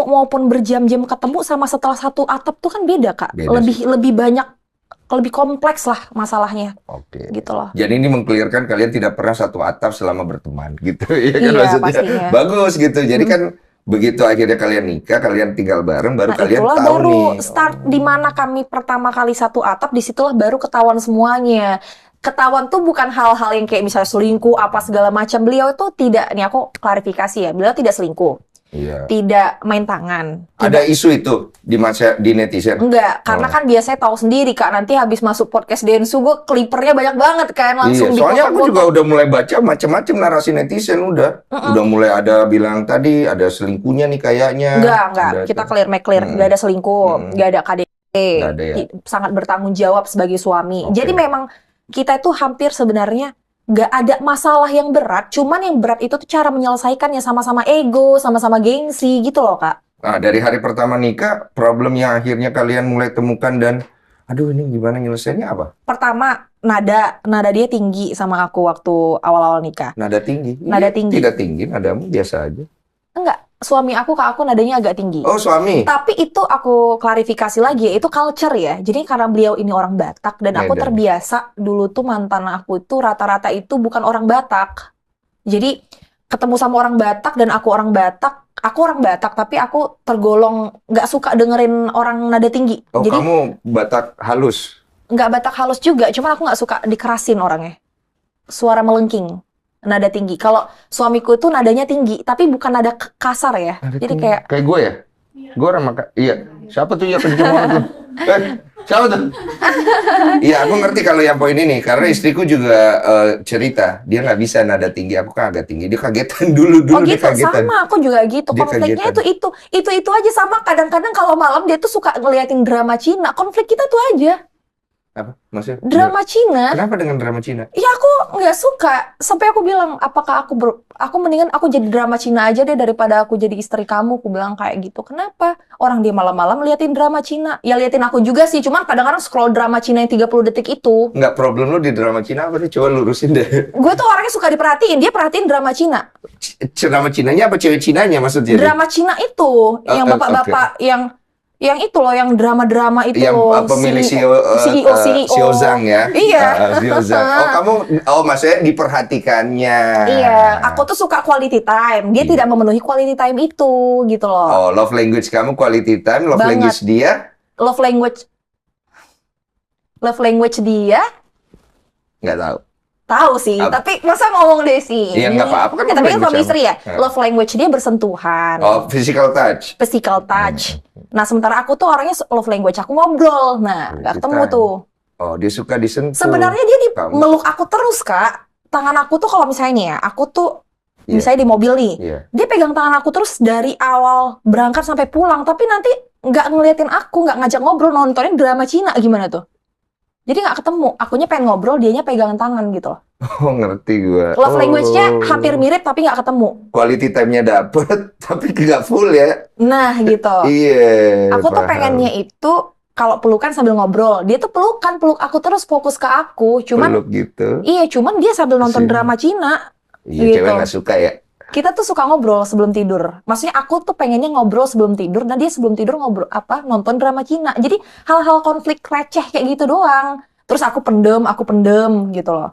S1: maupun berjam-jam ketemu sama setelah satu atap tuh kan beda, Kak.
S2: Beda
S1: Lebih banyak, lebih kompleks lah masalahnya.
S2: Oke.
S1: Gitu loh.
S2: Jadi ini mengklirkan kalian tidak pernah satu atap selama berteman gitu ya kan
S1: Iya,
S2: maksudnya.
S1: pastinya.
S2: Bagus gitu. Jadi kan begitu akhirnya kalian nikah, kalian tinggal bareng, baru
S1: Nah,
S2: kalian
S1: itulah
S2: tahu
S1: baru
S2: nih.
S1: start di mana kami pertama kali satu atap, disitulah baru ketahuan semuanya. Ketahuan tuh bukan hal-hal yang kayak misalnya selingkuh apa segala macam. Beliau itu tidak, nih aku klarifikasi ya, beliau tidak selingkuh,
S2: Iya.
S1: tidak main tangan.
S2: Ada isu itu di netizen.
S1: Enggak, karena kan biasanya tahu sendiri, Kak, nanti habis masuk podcast Densu gue klipernya banyak banget kan, langsung
S2: Iya, soalnya aku
S1: dipotong-potong.
S2: juga udah mulai baca macam-macam narasi netizen udah mulai ada bilang tadi ada selingkuhnya nih kayaknya.
S1: Enggak,
S2: Ada
S1: kita
S2: tuh.
S1: make clear, enggak ada selingkuh, enggak ada KDP,
S2: Nggak ada ya?
S1: sangat bertanggung jawab sebagai suami.
S2: Oke.
S1: Jadi memang kita itu hampir sebenarnya nggak ada masalah yang berat, cuman yang berat itu tuh cara menyelesaikannya, sama-sama ego, sama-sama gengsi gitu loh, Kak.
S2: Nah, dari hari pertama nikah, problem yang akhirnya kalian mulai temukan dan aduh ini gimana nyelesainnya apa?
S1: Pertama, nada dia tinggi sama aku waktu awal-awal nikah.
S2: Nada tinggi.
S1: Nada
S2: Iya,
S1: tinggi.
S2: Tidak tinggi, nadamu biasa aja.
S1: Enggak, suami aku ke aku nadanya agak tinggi.
S2: Oh, suami.
S1: Tapi itu aku klarifikasi lagi ya, itu culture ya. Jadi karena beliau ini orang Batak dan aku
S2: Medan.
S1: terbiasa dulu tuh mantan aku itu rata-rata itu bukan orang Batak. Jadi ketemu sama orang Batak dan aku orang Batak tapi aku tergolong nggak suka dengerin orang nada tinggi.
S2: Oh,
S1: Jadi
S2: kamu Batak halus.
S1: nggak Batak halus juga, cuma aku nggak suka dikerasin orangnya. Suara melengking, nada tinggi. Kalau suamiku itu nadanya tinggi, tapi bukan nada kasar ya.
S2: Nada
S1: Jadi
S2: tinggi.
S1: kayak
S2: gue ya? Gue orang iya. Siapa tuh ya kenceng banget tuh? Siapa tuh? Iya, aku ngerti kalau yang poin ini karena istriku juga cerita dia nggak bisa nada tinggi, aku kan agak tinggi. Dia kagetan dulu
S1: oh
S2: dia
S1: gitu,
S2: kagetan.
S1: sama aku juga gitu.
S2: Dia
S1: Konfliknya
S2: kagetan.
S1: itu aja sama. Kadang-kadang kalau malam dia tuh suka ngeliatin drama Cina. Konflik kita tuh aja
S2: Apa? Maksudnya?
S1: drama Cina.
S2: Kenapa dengan drama Cina?
S1: Ya aku nggak suka. Sampai aku bilang, apakah aku mendingan aku jadi drama Cina aja deh daripada aku jadi istri kamu. Aku bilang kayak gitu. Kenapa? Orang dia malam-malam liatin drama Cina. Ya liatin aku juga sih. Cuman kadang-kadang scroll drama Cina yang 30 detik itu.
S2: Nggak, problem lu di drama Cina apa sih? Coba lurusin deh.
S1: Gue tuh orangnya suka diperhatiin. Dia perhatiin drama Cina.
S2: Drama Cinanya apa cewek Cinanya maksudnya?
S1: Drama Cina itu. Yang bapak-bapak yang itu loh, yang drama-drama itu.
S2: Yang pemilik CEO Zhang ya?
S1: Iya.
S2: CEO Zhang. Maksudnya diperhatikannya.
S1: Iya, aku tuh suka quality time. Dia tidak memenuhi quality time itu, gitu loh.
S2: Oh, love language kamu quality time, love
S1: Banget.
S2: language dia
S1: Love language dia
S2: nggak tahu.
S1: tahu sih,
S2: Apa?
S1: tapi masa ngomong deh sih.
S2: Iya, nggak apa-apa kan love
S1: Tapi kan
S2: language
S1: suami istri ya.
S2: sama.
S1: Love language dia bersentuhan,
S2: Oh, physical touch.
S1: physical touch. Nah, sementara aku tuh orangnya love language aku ngobrol. Nah, nggak ketemu
S2: Kita.
S1: tuh.
S2: Oh, dia suka disentuh.
S1: Sebenarnya dia
S2: Kamu.
S1: meluk aku terus, Kak. Tangan aku tuh kalau misalnya nih ya, aku tuh
S2: Iya.
S1: misalnya di mobil nih,
S2: Iya.
S1: dia pegang tangan aku terus dari awal berangkat sampai pulang, tapi nanti nggak ngeliatin aku, nggak ngajak ngobrol, nontonin drama Cina gimana tuh. Jadi nggak ketemu, akunya pengen ngobrol, dianya pegangan tangan gitu loh.
S2: Oh, ngerti gua.
S1: Love language-nya hampir mirip tapi nggak ketemu.
S2: Quality time-nya dapet, tapi nggak full ya.
S1: Nah gitu.
S2: Iya.
S1: Aku tuh
S2: paham.
S1: pengennya itu kalau pelukan sambil ngobrol. Dia tuh peluk aku terus fokus ke aku. Cuman
S2: peluk gitu.
S1: iya, cuman dia sambil nonton
S2: Sini.
S1: drama Cina.
S2: Iya,
S1: Gitu.
S2: cewek nggak suka ya.
S1: Kita tuh suka ngobrol sebelum tidur. Maksudnya aku tuh pengennya ngobrol sebelum tidur. Nah dia sebelum tidur ngobrol nonton drama Cina. Jadi hal-hal konflik receh kayak gitu doang. Terus aku pendem gitu loh.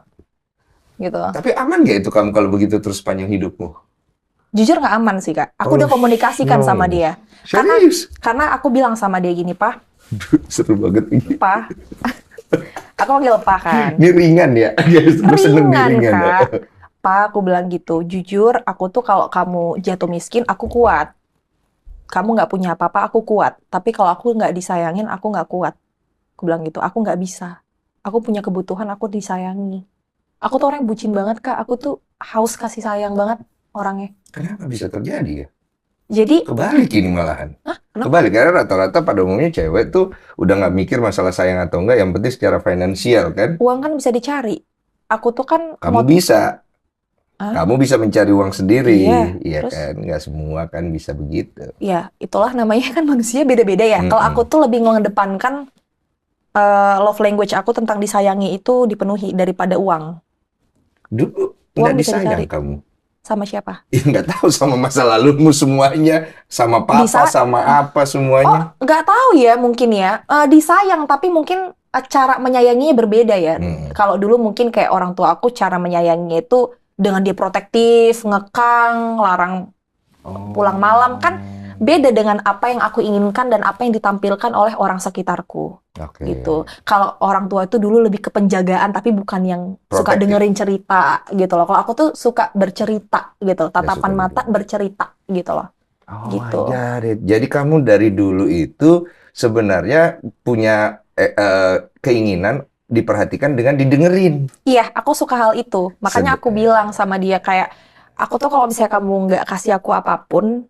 S1: Gitu.
S2: Tapi aman nggak itu kamu kalau begitu terus sepanjang hidupmu?
S1: Jujur nggak aman sih, Kak. Aku udah komunikasikan sama dia.
S2: Serius?
S1: Karena aku bilang sama dia gini, "Pa,
S2: Seru banget ini.
S1: Pa." Aku panggil Pa kan.
S2: Ini ringan ya? Gue seneng nih
S1: Ringan,
S2: ringan ya.
S1: Kak. Pa, aku bilang gitu, "Jujur, aku tuh kalau kamu jatuh miskin, aku kuat. Kamu nggak punya apa-apa, aku kuat. Tapi kalau aku nggak disayangin, aku nggak kuat." Aku bilang gitu, "Aku nggak bisa. Aku punya kebutuhan, aku disayangi." Aku tuh orang yang bucin banget, Kak. Aku tuh haus kasih sayang banget orangnya.
S2: Kenapa bisa terjadi ya?
S1: Jadi,
S2: Kebalik ini malahan.
S1: kenapa?
S2: Kebalik, karena rata-rata pada umumnya cewek tuh udah nggak mikir masalah sayang atau enggak, yang penting secara finansial kan.
S1: Uang kan bisa dicari. Aku tuh kan
S2: Kamu bisa.
S1: Hah?
S2: Kamu bisa mencari uang sendiri,
S1: Iya, terus?
S2: kan? Nggak semua kan bisa begitu.
S1: Ya, itulah namanya kan manusia beda-beda ya. Kalau
S2: Mm-mm.
S1: aku tuh lebih mengedepankan love language aku tentang disayangi itu dipenuhi daripada uang.
S2: Dulu
S1: Uang
S2: nggak
S1: bisa
S2: disayang
S1: dicari.
S2: kamu.
S1: Sama siapa?
S2: Ya nggak tahu sama masa lalumu semuanya, sama papa,
S1: Bisa.
S2: sama apa semuanya.
S1: Oh, nggak tahu ya mungkin ya. Disayang, tapi mungkin cara menyayanginya berbeda ya. Kalau dulu mungkin kayak orang tua aku cara menyayanginya itu dengan dia protektif, ngekang, larang pulang malam. Kan beda dengan apa yang aku inginkan dan apa yang ditampilkan oleh orang sekitarku.
S2: Oke.
S1: Gitu. Kalau orang tua itu dulu lebih ke penjagaan, tapi bukan yang suka
S2: Protektif.
S1: dengerin cerita gitu loh. Kalau aku tuh suka bercerita gitu, tatapan
S2: suka
S1: mata
S2: dengerin.
S1: bercerita gitu loh.
S2: Oh,
S1: Gitu.
S2: I got it. Jadi kamu dari dulu itu sebenarnya punya keinginan diperhatikan dengan didengerin.
S1: Iya, aku suka hal itu. Makanya aku bilang sama dia kayak, aku tuh kalau misalnya kamu nggak kasih aku apapun,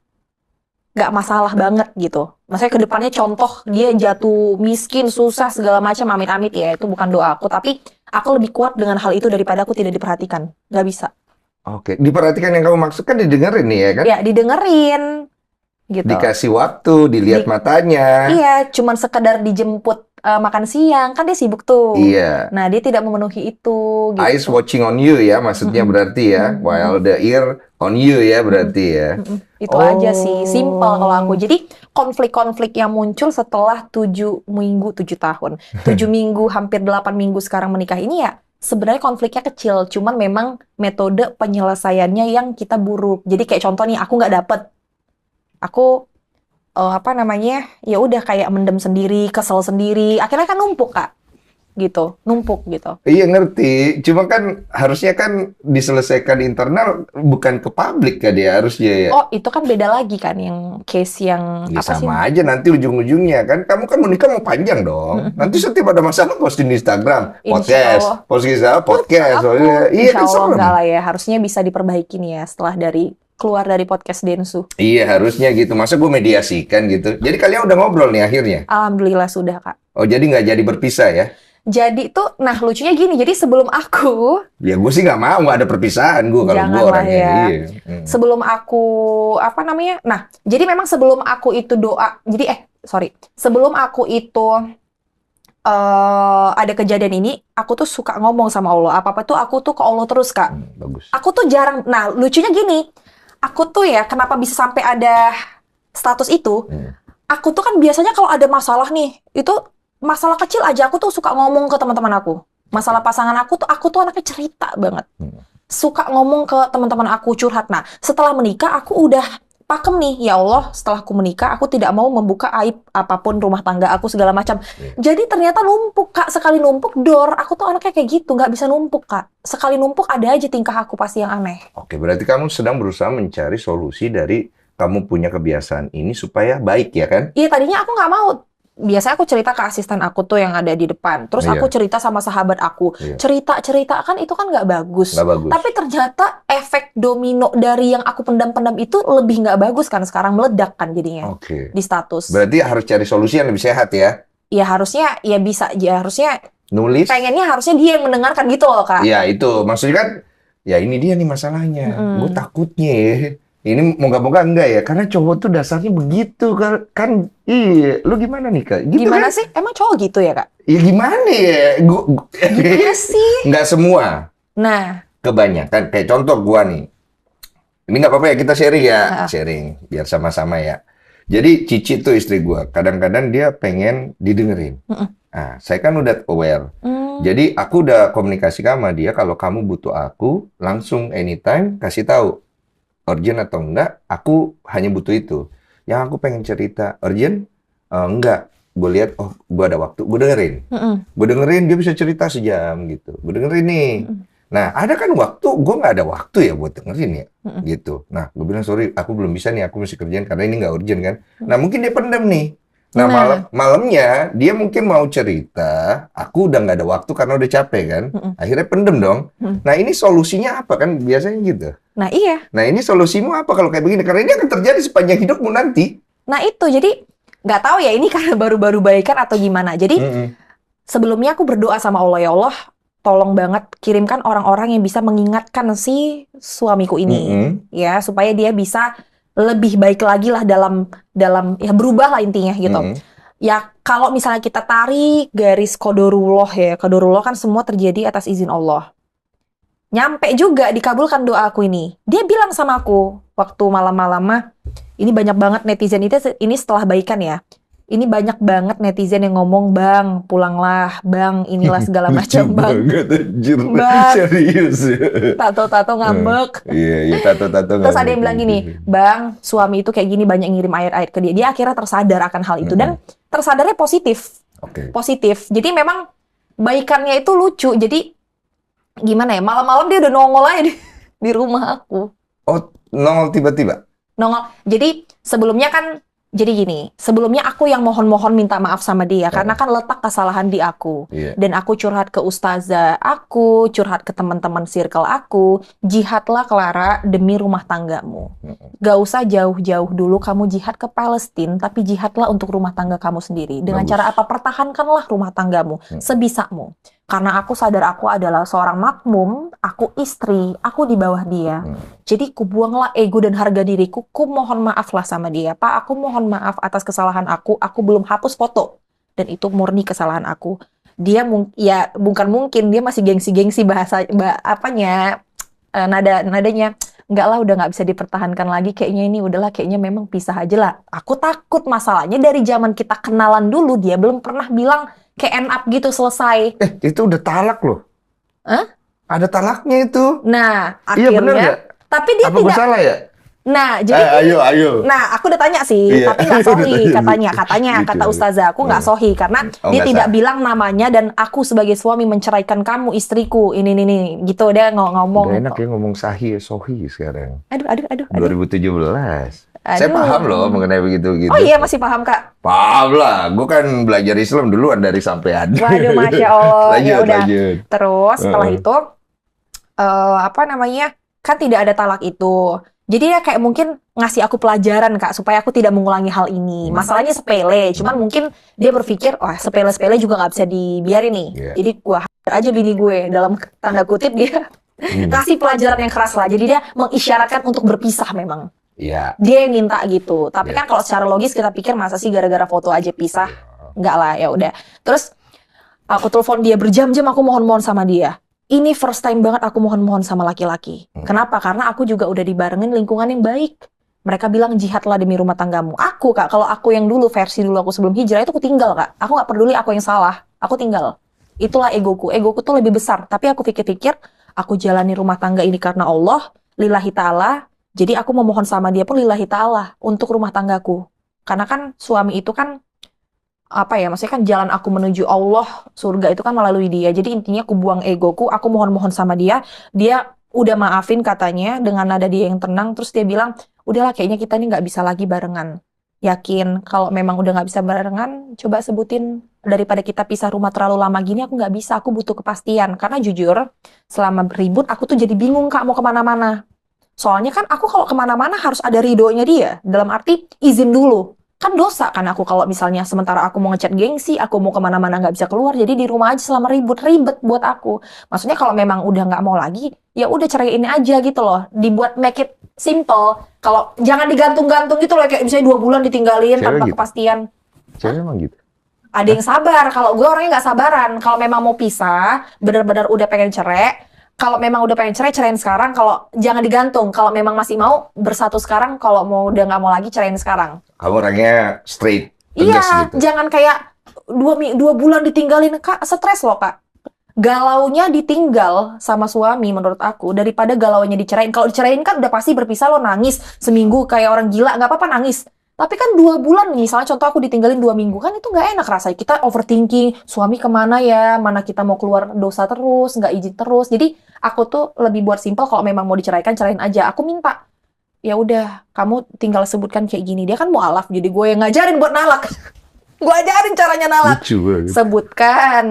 S1: nggak masalah banget gitu. Maksudnya ke depannya contoh dia jatuh miskin, susah, segala macam, amit-amit ya. Itu bukan doa aku. Tapi aku lebih kuat dengan hal itu daripada aku tidak diperhatikan. Nggak bisa.
S2: Oke, diperhatikan yang kamu maksud kan didengerin nih ya kan?
S1: Ya, didengerin. Gitu.
S2: Dikasih waktu, dilihat matanya.
S1: Iya, cuman sekedar dijemput makan siang. Kan dia sibuk tuh.
S2: Iya.
S1: Nah, dia tidak memenuhi itu. Gitu.
S2: Eyes watching on you ya, maksudnya berarti ya. While the ear on you ya berarti ya.
S1: Itu aja sih, simple kalau aku. Jadi konflik-konflik yang muncul setelah 7 tahun. 7 minggu, hampir 8 minggu sekarang menikah ini ya, sebenarnya konfliknya kecil. Cuman memang metode penyelesaiannya yang kita buruk. Jadi kayak contoh nih, aku nggak dapet. Aku ya udah kayak mendem sendiri, kesel sendiri. Akhirnya kan numpuk, Kak. Gitu, numpuk gitu.
S2: Iya ngerti, cuma kan harusnya kan diselesaikan internal, bukan ke publik kan dia harusnya ya.
S1: Oh, itu kan beda lagi kan yang case yang
S2: Ya
S1: apa sih?
S2: sama aja nanti ujung-ujungnya kan, kamu kan menikah mau panjang dong. Nanti setiap ada masalah posting di Instagram,
S1: Insya Allah.
S2: podcast.
S1: Aku,
S2: Iya
S1: insya
S2: kan
S1: Allah
S2: serem.
S1: enggak lah ya. Harusnya bisa diperbaiki nih ya setelah keluar dari podcast Densu.
S2: Iya harusnya gitu, masa gue mediasikan gitu. Jadi kalian udah ngobrol nih akhirnya?
S1: Alhamdulillah sudah, Kak.
S2: Oh jadi nggak jadi berpisah ya?
S1: Jadi tuh, nah lucunya gini, jadi sebelum aku,
S2: Ya gue sih nggak mau, nggak ada perpisahan gue kalau gue
S1: Janganlah
S2: orangnya.
S1: ya.
S2: Iya.
S1: sebelum aku, nah, jadi memang sebelum aku itu sebelum aku itu ada kejadian ini, aku tuh suka ngomong sama Allah. Apa-apa tuh aku tuh ke Allah terus, Kak.
S2: Bagus.
S1: Aku tuh jarang, nah lucunya gini, aku tuh ya kenapa bisa sampai ada status itu, aku tuh kan biasanya kalau ada masalah nih, itu masalah kecil aja aku tuh suka ngomong ke teman-teman aku. Masalah pasangan aku tuh anaknya cerita banget. Suka ngomong ke teman-teman aku, curhat. Nah, setelah menikah aku udah pakem nih, ya Allah, setelah aku menikah aku tidak mau membuka aib apapun rumah tangga aku segala macam. Jadi ternyata numpuk, Kak. Sekali numpuk aku tuh anaknya kayak gitu, nggak bisa numpuk, Kak. Sekali numpuk ada aja tingkah aku pasti yang aneh.
S2: Oke, berarti kamu sedang berusaha mencari solusi dari kamu punya kebiasaan ini supaya baik ya kan?
S1: Iya, tadinya aku nggak mau. Biasanya aku cerita ke asisten aku tuh yang ada di depan. Terus aku cerita sama sahabat aku. Cerita-cerita kan itu kan nggak bagus.
S2: Nggak bagus.
S1: Tapi ternyata efek domino dari yang aku pendam-pendam itu lebih nggak bagus kan. Sekarang meledak kan jadinya di status.
S2: Berarti harus cari solusi yang lebih sehat ya?
S1: Ya harusnya, ya bisa. Ya harusnya,
S2: nulis.
S1: pengennya harusnya dia yang mendengarkan gitu loh, Kak.
S2: Iya itu, maksudnya kan, ya ini dia nih masalahnya. Gue takutnya ya. Ini moga-moga enggak ya, karena cowok tuh dasarnya begitu kan. Iya, lu gimana nih Kak? Gitu
S1: Gimana
S2: kan?
S1: sih? Emang cowok gitu ya, Kak?
S2: Ya gimana ya?
S1: Gimana sih?
S2: Nggak semua.
S1: Nah,
S2: Kebanyakan. Kayak contoh gua nih. Ini nggak apa-apa ya, kita sharing ya. Sharing, biar sama-sama ya. Jadi Cici tuh istri gua, kadang-kadang dia pengen didengerin. Nah, saya kan udah aware. Jadi aku udah komunikasi sama dia, kalau kamu butuh aku, langsung anytime kasih tahu. urgent atau enggak, aku hanya butuh itu. Yang aku pengen cerita urgent, enggak. Gue lihat, oh, gue ada waktu, gue dengerin. Gue dengerin, dia bisa cerita sejam gitu. Gue dengerin nih. Nah, ada kan waktu, gue nggak ada waktu ya buat dengerin ya, gitu. Nah, gue bilang, sorry, aku belum bisa nih, aku mesti kerjain karena ini nggak urgent kan. Nah, mungkin dia pendem nih. Nah, malamnya dia mungkin mau cerita, aku udah nggak ada waktu karena udah capek kan. Akhirnya pendem dong. Nah, ini solusinya apa kan biasanya gitu.
S1: Nah, iya.
S2: Nah, ini solusimu apa kalau kayak begini? Karena ini akan terjadi sepanjang hidupmu nanti.
S1: Nah, itu. Jadi, nggak tahu ya ini karena baru-baru baikan atau gimana. Jadi, sebelumnya aku berdoa sama Allah, ya Allah, tolong banget kirimkan orang-orang yang bisa mengingatkan si suamiku ini. Ya, supaya dia bisa lebih baik lagi lah dalam ya berubah lah intinya gitu. Ya kalau misalnya kita tarik garis qadarullah ya, qadarullah kan semua terjadi atas izin Allah. Nyampe juga dikabulkan doa aku ini. Dia bilang sama aku waktu malam-malam mah, ini banyak banget netizen itu ini setelah baikan ya. Ini banyak banget netizen yang ngomong, "Bang, pulanglah, Bang, inilah segala macam, Bang."
S2: Bang, serius ya.
S1: Tato-tato ngambek.
S2: Iya, tato-tato ngambek.
S1: Terus ada yang bilang gini, "Bang, suami itu kayak gini banyak ngirim ayat-ayat ke dia." Dia akhirnya tersadar akan hal itu dan tersadarnya positif. Positif. Jadi memang baikannya itu lucu. Jadi gimana ya? Malam-malam dia udah nongol aja di rumah aku.
S2: Oh, nongol tiba-tiba?
S1: Nongol. Jadi sebelumnya kan jadi gini, sebelumnya aku yang mohon-mohon minta maaf sama dia karena kan letak kesalahan di aku. Dan aku curhat ke ustazah aku, curhat ke teman-teman circle aku, jihadlah Clara demi rumah tanggamu. Gak usah jauh-jauh dulu kamu jihad ke Palestina, tapi jihadlah untuk rumah tangga kamu sendiri. Dengan cara apa? Pertahankanlah rumah tanggamu sebisamu. Karena aku sadar aku adalah seorang makmum, aku istri, aku di bawah dia. Jadi kubuanglah ego dan harga diriku, ku mohon maaflah sama dia. Pak, aku mohon maaf atas kesalahan aku belum hapus foto. Dan itu murni kesalahan aku. Dia ya bukan mungkin, dia masih gengsi-gengsi nadanya. Enggak lah, udah nggak bisa dipertahankan lagi. Kayaknya ini udahlah, kayaknya memang pisah aja lah. Aku takut masalahnya dari zaman kita kenalan dulu, dia belum pernah bilang kayak end up gitu selesai.
S2: Itu udah talak loh. Ada talaknya itu.
S1: Nah, akhirnya.
S2: Iya bener gak?
S1: Tapi dia
S2: apa
S1: tidak.
S2: Salah ya?
S1: Nah, jadi
S2: ayo.
S1: Nah, aku udah tanya sih, tapi nggak sohi katanya kata ustazah aku nggak sohi karena dia tidak bilang namanya dan aku sebagai suami menceraikan kamu istriku ini gitu dia ngomong.
S2: Udah enak ya ngomong sahih sohi sekarang.
S1: Aduh.
S2: 2017. Saya paham loh mengenai begitu-gitu.
S1: Oh iya, masih paham Kak?
S2: Paham lah, gue kan belajar Islam duluan dari sampean.
S1: Waduh, Masya Allah.
S2: Lanjut.
S1: Terus setelah itu kan tidak ada talak itu. Jadi dia kayak mungkin ngasih aku pelajaran Kak, supaya aku tidak mengulangi hal ini. Masalahnya sepele, cuman mungkin dia berpikir, wah sepele-sepele juga nggak bisa dibiarin nih. Jadi gua hajar aja bini gue, dalam tanda kutip dia kasih pelajaran yang keras lah. Jadi dia mengisyaratkan untuk berpisah memang. Dia yang minta gitu. Tapi kan kalau secara logis kita pikir masa sih gara-gara foto aja pisah? Enggak lah, ya udah. Terus aku telepon dia berjam-jam, aku mohon-mohon sama dia. Ini first time banget aku mohon-mohon sama laki-laki. Kenapa? Karena aku juga udah dibarengin lingkungan yang baik. Mereka bilang jihadlah demi rumah tanggamu. Aku Kak, kalau aku yang dulu, versi dulu aku sebelum hijrah itu aku tinggal Kak. Aku nggak peduli aku yang salah. Aku tinggal. Itulah egoku. Egoku tuh lebih besar. Tapi aku pikir-pikir, aku jalani rumah tangga ini karena Allah, lillahi ta'ala. Jadi aku memohon sama dia pun lillahi ta'ala untuk rumah tanggaku. Karena kan suami itu kan maksudnya kan jalan aku menuju Allah, surga itu kan melalui dia. Jadi intinya aku buang egoku, aku mohon-mohon sama dia. Dia udah maafin katanya dengan nada dia yang tenang. Terus dia bilang, udahlah kayaknya kita ini nggak bisa lagi barengan. Yakin kalau memang udah nggak bisa barengan, coba sebutin daripada kita pisah rumah terlalu lama gini, aku nggak bisa, aku butuh kepastian. Karena jujur, selama beribut aku tuh jadi bingung Kak mau kemana-mana. Soalnya kan aku kalau kemana-mana harus ada ridhonya dia. Dalam arti izin dulu. Kan dosa kan aku kalau misalnya sementara aku mau ngechat gengsi, aku mau kemana-mana nggak bisa keluar, jadi di rumah aja selama ribet buat aku. Maksudnya kalau memang udah nggak mau lagi, ya udah ceraiin aja gitu loh. Dibuat make it simple. Kalau jangan digantung-gantung gitu loh, kayak misalnya 2 bulan ditinggalin tanpa kepastian.
S2: Cewek emang gitu?
S1: Ada yang sabar. Kalau gue orangnya nggak sabaran. Kalau memang mau pisah, benar-benar udah pengen cerai. Kalau memang udah pengen ceraiin sekarang. Kalau jangan digantung. Kalau memang masih mau bersatu sekarang. Kalau mau udah nggak mau lagi ceraiin sekarang.
S2: Kamu orangnya straight,
S1: tegas gitu. Jangan kayak 2 bulan ditinggalin Kak, stres loh Kak. galaunya ditinggal sama suami menurut aku daripada galaunya dicerain. Kalau dicerain kan udah pasti berpisah, lo nangis seminggu kayak orang gila, nggak apa-apa nangis. Tapi kan 2 bulan, misalnya contoh aku ditinggalin 2 minggu, kan itu nggak enak rasanya. Kita overthinking, suami kemana ya, mana kita mau keluar dosa terus, nggak izin terus. Jadi aku tuh lebih buat simpel, kalau memang mau diceraikan, cerain aja. Aku minta, ya udah, kamu tinggal sebutkan kayak gini. Dia kan mualaf, jadi gue yang ngajarin buat nalak. Gue ajarin caranya nalak.
S2: Lucu banget.
S1: Sebutkan,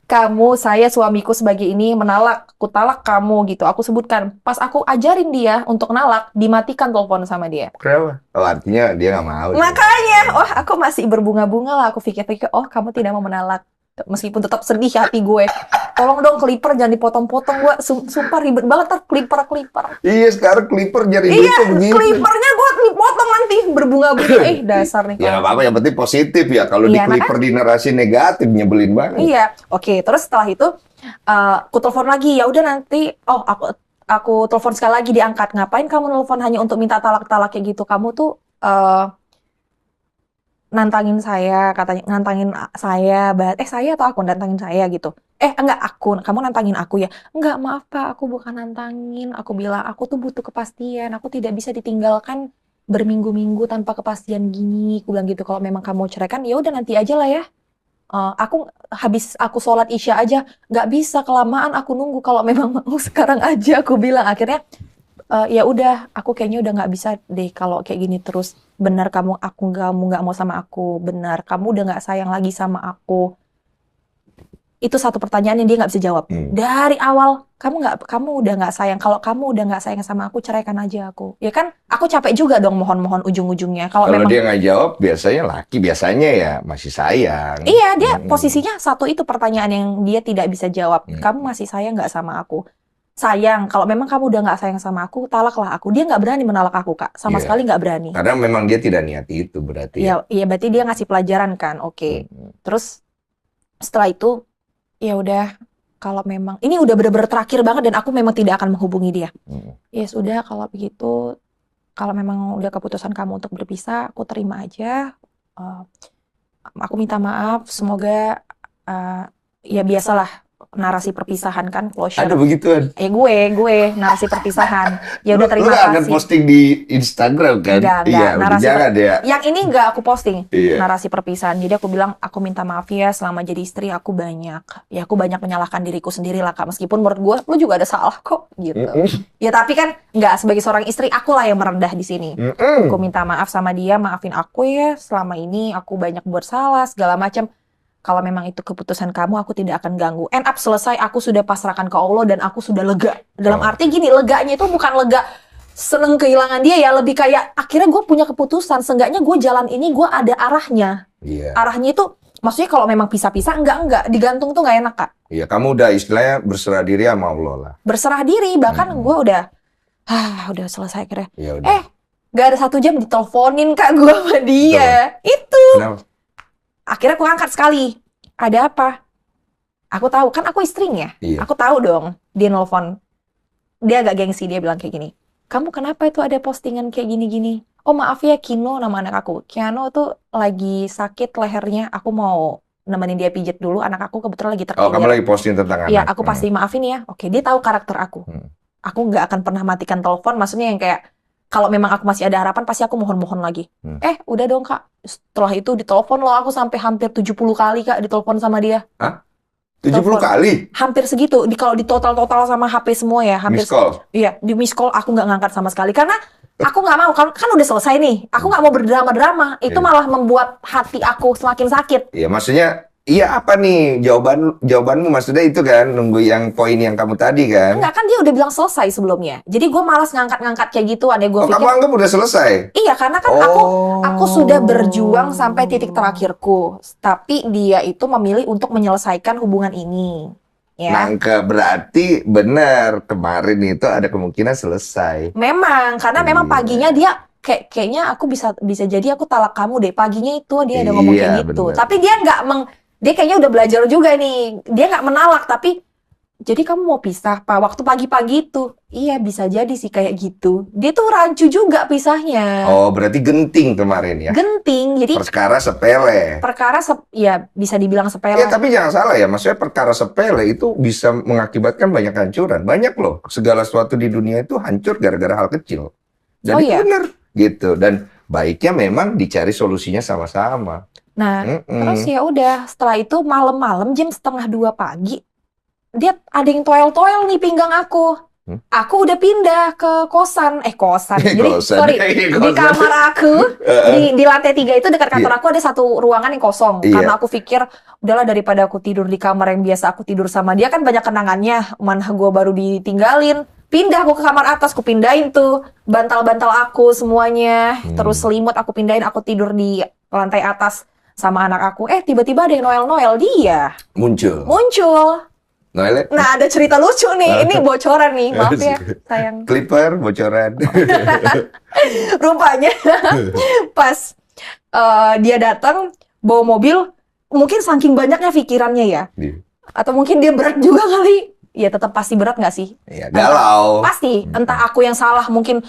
S1: kamu, saya, suamiku sebagai ini menalak, aku talak kamu gitu. Aku sebutkan. Pas aku ajarin dia untuk nalak, dimatikan telepon sama dia.
S2: Kenapa? Oh, artinya dia nggak mau.
S1: Makanya, aku masih berbunga-bunga lah. Aku pikir-pikir, kamu tidak mau menalak. Meskipun tetap sedih hati gue. Tolong dong clipper jangan dipotong-potong. Gue sumpah ribet banget tuh clipper.
S2: Iya, sekarang clipper jadi
S1: Iya,
S2: begitu.
S1: clippernya gue dipotong nanti berbunga-bunga. Dasar nih.
S2: Ya nggak apa-apa, yang penting positif ya. Kalau di
S1: Iya,
S2: clipper di narasi negatif nyebelin banget.
S1: Iya, oke. Terus setelah itu aku telepon lagi. Ya udah nanti, aku telepon sekali lagi diangkat. Ngapain kamu telepon hanya untuk minta talak-talak kayak gitu? Kamu tuh nantangin saya, katanya nantangin saya, saya atau aku nantangin saya gitu. Enggak, kamu nantangin aku ya. Enggak, maaf Pak, aku bukan nantangin. Aku bilang, aku tuh butuh kepastian. Aku tidak bisa ditinggalkan berminggu-minggu tanpa kepastian gini. Aku bilang gitu, kalau memang kamu ceraikan, ya udah nanti aja lah ya. Aku sholat Isya aja, nggak bisa kelamaan aku nunggu. Kalau memang mau sekarang aja, aku bilang. Akhirnya ya udah, aku kayaknya udah nggak bisa deh kalau kayak gini terus. Benar kamu nggak mau sama aku, benar kamu udah nggak sayang lagi sama aku. Itu satu pertanyaan yang dia nggak bisa jawab dari awal. Kamu udah nggak sayang. Kalau kamu udah nggak sayang sama aku, ceraikan aja aku. Ya kan, aku capek juga dong mohon-mohon ujung-ujungnya. Kalau memang
S2: dia nggak jawab, biasanya ya masih sayang.
S1: Iya, dia posisinya satu itu pertanyaan yang dia tidak bisa jawab. Kamu masih sayang nggak sama aku? Sayang. Kalau memang kamu udah nggak sayang sama aku, talaklah aku. Dia nggak berani menolak aku, Kak. Sama sekali nggak berani.
S2: Karena memang dia tidak niat itu berarti.
S1: Iya, berarti dia ngasih pelajaran kan. Oke. Terus setelah itu, ya udah, kalau memang ini udah bener-bener terakhir banget dan aku memang tidak akan menghubungi dia. Ya sudah, kalau begitu, kalau memang udah keputusan kamu untuk berpisah, aku terima aja. Aku minta maaf, semoga ya biasalah narasi perpisahan kan, closure.
S2: Ada begituan?
S1: Gue narasi perpisahan. Ya udah, terima
S2: kasih. Lu akan posting di Instagram kan?
S1: Enggak, narasi
S2: jangan ya.
S1: Yang ini enggak aku posting, narasi perpisahan. Jadi aku bilang, aku minta maaf ya, selama jadi istri aku banyak menyalahkan diriku sendiri lah Kak. Meskipun menurut gue, lu juga ada salah kok gitu. Ya tapi kan enggak, sebagai seorang istri akulah yang merendah di sini. Aku minta maaf sama dia, maafin aku ya, selama ini aku banyak buat salah segala macam. Kalau memang itu keputusan kamu, aku tidak akan ganggu. End up selesai, aku sudah pasrahkan ke Allah dan aku sudah lega. Dalam arti gini, leganya itu bukan lega seneng kehilangan dia ya, lebih kayak akhirnya gue punya keputusan. Seenggaknya gue jalan ini, gue ada arahnya. Arahnya itu, maksudnya kalau memang pisah-pisah, enggak. Digantung tuh nggak enak, Kak.
S2: Iya, kamu udah istilahnya berserah diri sama Allah lah. Berserah
S1: diri, bahkan gue udah selesai akhirnya. Nggak ada 1 jam diteleponin Kak gue sama dia. Itu. Kenapa? Akhirnya aku angkat sekali. Ada apa? Aku tahu, kan aku istrinya. Aku tahu dong. Dia nelfon. Dia agak gengsi, dia bilang kayak gini. Kamu kenapa itu ada postingan kayak gini-gini? Oh maaf ya, Kino nama anak aku. Kiano tuh lagi sakit lehernya. Aku mau nemenin dia pijat dulu. Anak aku kebetulan lagi terkejut.
S2: Oh, kamu lagi posting tentang anak?
S1: Iya, aku pasti maafin ya. Oke, dia tahu karakter aku. Aku nggak akan pernah matikan telepon. Maksudnya yang kayak, kalau memang aku masih ada harapan, pasti aku mohon-mohon lagi. Udah dong Kak. Setelah itu ditelepon loh, aku sampai hampir 70 kali Kak ditelepon sama dia.
S2: Hah? 70 kali? Hampir
S1: segitu. Kalau di total sama HP semua ya. Hampir.
S2: Miss call?
S1: Iya, di miss call aku nggak ngangkat sama sekali. Karena aku nggak mau, kan udah selesai nih. Aku nggak mau berdrama-drama. Itu malah membuat hati aku semakin sakit.
S2: Iya, maksudnya... Iya, apa nih jawabanmu maksudnya itu kan, nunggu yang poin yang kamu tadi kan?
S1: Enggak, kan dia udah bilang selesai sebelumnya. Jadi gue malas ngangkat-ngangkat kayak gitu. Gue pikir,
S2: kamu anggap udah selesai?
S1: Iya, karena kan aku sudah berjuang sampai titik terakhirku. Tapi dia itu memilih untuk menyelesaikan hubungan ini. Ya.
S2: Berarti benar, kemarin itu ada kemungkinan selesai.
S1: Memang, karena memang paginya dia kayaknya aku bisa jadi aku talak kamu deh. Paginya itu dia ada ngomong kayak gitu. Bener. Tapi dia nggak dia kayaknya udah belajar juga nih. Dia nggak menalak, tapi jadi kamu mau pisah, Pak? Waktu pagi-pagi itu. Iya, bisa jadi sih kayak gitu. Dia tuh rancu juga pisahnya.
S2: Oh, berarti genting kemarin ya?
S1: Genting, jadi
S2: Perkara sepele.
S1: perkara ya bisa dibilang sepele.
S2: Ya, tapi jangan salah ya, maksudnya perkara sepele itu bisa mengakibatkan banyak hancuran. Banyak loh, segala sesuatu di dunia itu hancur gara-gara hal kecil. Dan
S1: Oh
S2: itu
S1: iya?
S2: benar, gitu. Dan baiknya memang dicari solusinya sama-sama.
S1: Nah, terus ya udah setelah itu malam-malam jam 1:30 pagi, dia ada yang toel-toel nih pinggang aku. Aku udah pindah ke kosan. Jadi,
S2: Kosan.
S1: sorry, di
S2: Kosan.
S1: kamar aku, di lantai 3 itu dekat kantor aku ada satu ruangan yang kosong.
S2: Iya.
S1: Karena aku pikir, udahlah daripada aku tidur di kamar yang biasa aku tidur sama dia, kan banyak kenangannya. Mana gue baru ditinggalin. Pindah aku ke kamar atas, aku pindahin tuh bantal-bantal aku semuanya. Terus selimut aku pindahin, aku tidur di lantai atas sama anak aku. Tiba-tiba ada yang noel-noel, dia
S2: Muncul. Noel.
S1: Nah, ada cerita lucu nih. Ini bocoran nih, maaf ya, sayang.
S2: Clipper, bocoran.
S1: Rupanya pas dia datang bawa mobil, mungkin saking banyaknya pikirannya ya. Atau mungkin dia berat juga kali. Ya tetap pasti berat nggak sih?
S2: Ya, galau.
S1: Pasti. Entah aku yang salah, mungkin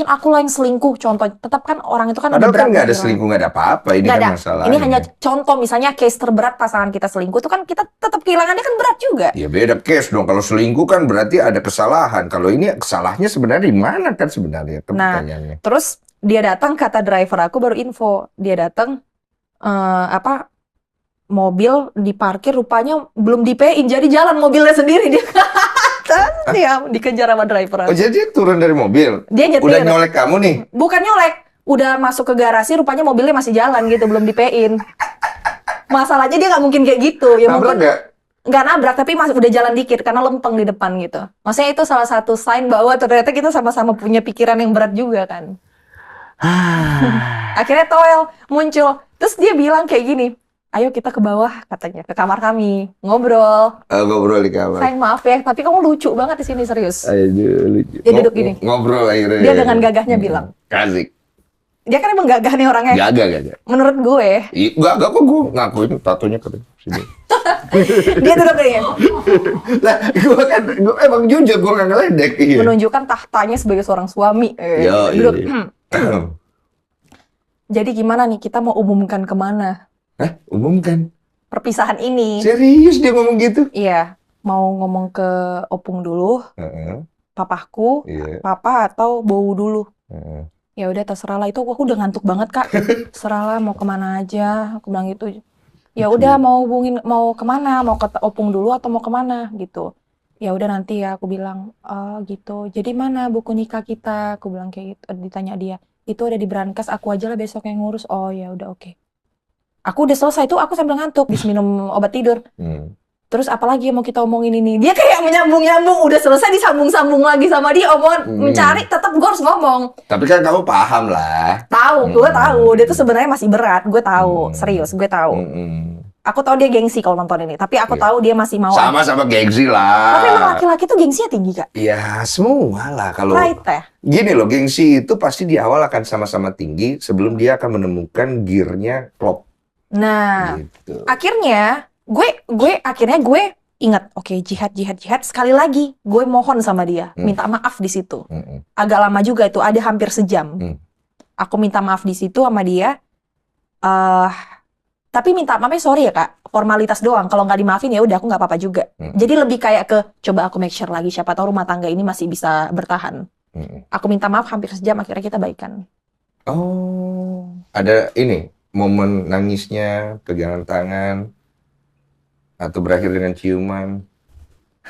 S1: aku lah yang selingkuh. Contoh, tetap kan orang itu kan
S2: Padahal
S1: lebih berat.
S2: kan nggak ada
S1: gitu.
S2: selingkuh, nggak ada apa-apa. Ini
S1: Nggak
S2: kan
S1: ada.
S2: masalahnya.
S1: Ini hanya contoh, misalnya case terberat pasangan kita selingkuh, itu kan kita tetap kehilangannya kan berat juga.
S2: Ya beda case dong. Kalau selingkuh kan berarti ada kesalahan. Kalau ini kesalahannya sebenarnya di mana kan sebenarnya? Pertanyaannya.
S1: Terus dia datang, kata driver aku baru info. Dia datang, mobil diparkir rupanya belum dipein, jadi jalan mobilnya sendiri dia. Dia dikejar sama driver
S2: Oh,
S1: aku.
S2: jadi dia turun dari mobil?
S1: Dia nyetir.
S2: Udah nyolek kamu nih?
S1: Bukan nyolek, udah masuk ke garasi, rupanya mobilnya masih jalan gitu, belum dipein. Masalahnya dia nggak mungkin kayak gitu. Ya
S2: Nabrak
S1: mungkin
S2: nggak?
S1: nggak nabrak, tapi masih udah jalan dikit karena lempeng di depan gitu. Maksudnya itu salah satu sign bahwa ternyata kita sama-sama punya pikiran yang berat juga kan. Akhirnya Toel muncul, terus dia bilang kayak gini, ayo kita ke bawah, katanya, ke kamar kami, ngobrol.
S2: Ngobrol di kamar.
S1: Sayang maaf ya, tapi kamu lucu banget di sini, serius.
S2: Aduh, lucu.
S1: Dia duduk gini.
S2: Ngobrol akhirnya.
S1: Dia dengan gagahnya bilang.
S2: Kasih.
S1: Dia kan emang gagah nih orangnya.
S2: Gagah.
S1: Menurut gue.
S2: Gak kok gue ngakuin tatonya ke sini.
S1: Dia duduk gini.
S2: Lah, gue emang jujur, gue gak ngeledek. Iya.
S1: Menunjukkan tahtanya sebagai seorang suami. Duduk. Jadi gimana nih, kita mau umumkan kemana?
S2: Hah? Umumkan?
S1: Perpisahan ini.
S2: Serius dia ngomong gitu?
S1: Iya. Mau ngomong ke Opung dulu, papahku, papa atau Bowu dulu. Ya udah terserah lah, itu aku udah ngantuk banget Kak. Terserah lah mau kemana aja, aku bilang gitu. Ya udah mau kemana, mau ke Opung dulu atau mau kemana gitu. Ya udah nanti ya, aku bilang, oh gitu. Jadi mana buku nikah kita? Aku bilang kayak gitu. Ditanya dia, itu ada di berangkas, aku aja lah besok yang ngurus. Oh ya udah oke. Aku udah selesai tuh, aku sambil ngantuk, bis minum obat tidur. Terus apalagi yang mau kita omongin ini? Dia kayak menyambung-nyambung, udah selesai disambung-sambung lagi sama dia, omongan mencari, tetap gue harus ngomong.
S2: Tapi kan kamu paham lah.
S1: Tahu, gue tahu. Dia tuh sebenarnya masih berat, gue tahu. Serius, gue tahu. Aku tahu dia gengsi kalau nonton ini, tapi aku tahu dia masih mau.
S2: Sama-sama gengsi lah.
S1: Tapi emang laki-laki tuh gengsinya tinggi, Kak?
S2: Ya, semua lah. Kalau
S1: Right ya?
S2: Gini loh, gengsi itu pasti di awal akan sama-sama tinggi sebelum dia akan menemukan gearnya klop.
S1: Nah,
S2: gitu.
S1: akhirnya gue ingat, oke, jihad sekali lagi. Gue mohon sama dia, minta maaf di situ. Agak lama juga itu, ada hampir sejam. Aku minta maaf di situ sama dia. Tapi minta maafnya sorry ya Kak, formalitas doang. Kalau nggak dimaafin ya udah aku nggak apa-apa juga. Jadi lebih kayak ke coba aku make sure lagi, siapa tahu rumah tangga ini masih bisa bertahan. Aku minta maaf hampir sejam, akhirnya kita baikan.
S2: Oh, ada ini momen nangisnya, pegangan tangan, atau berakhir dengan ciuman,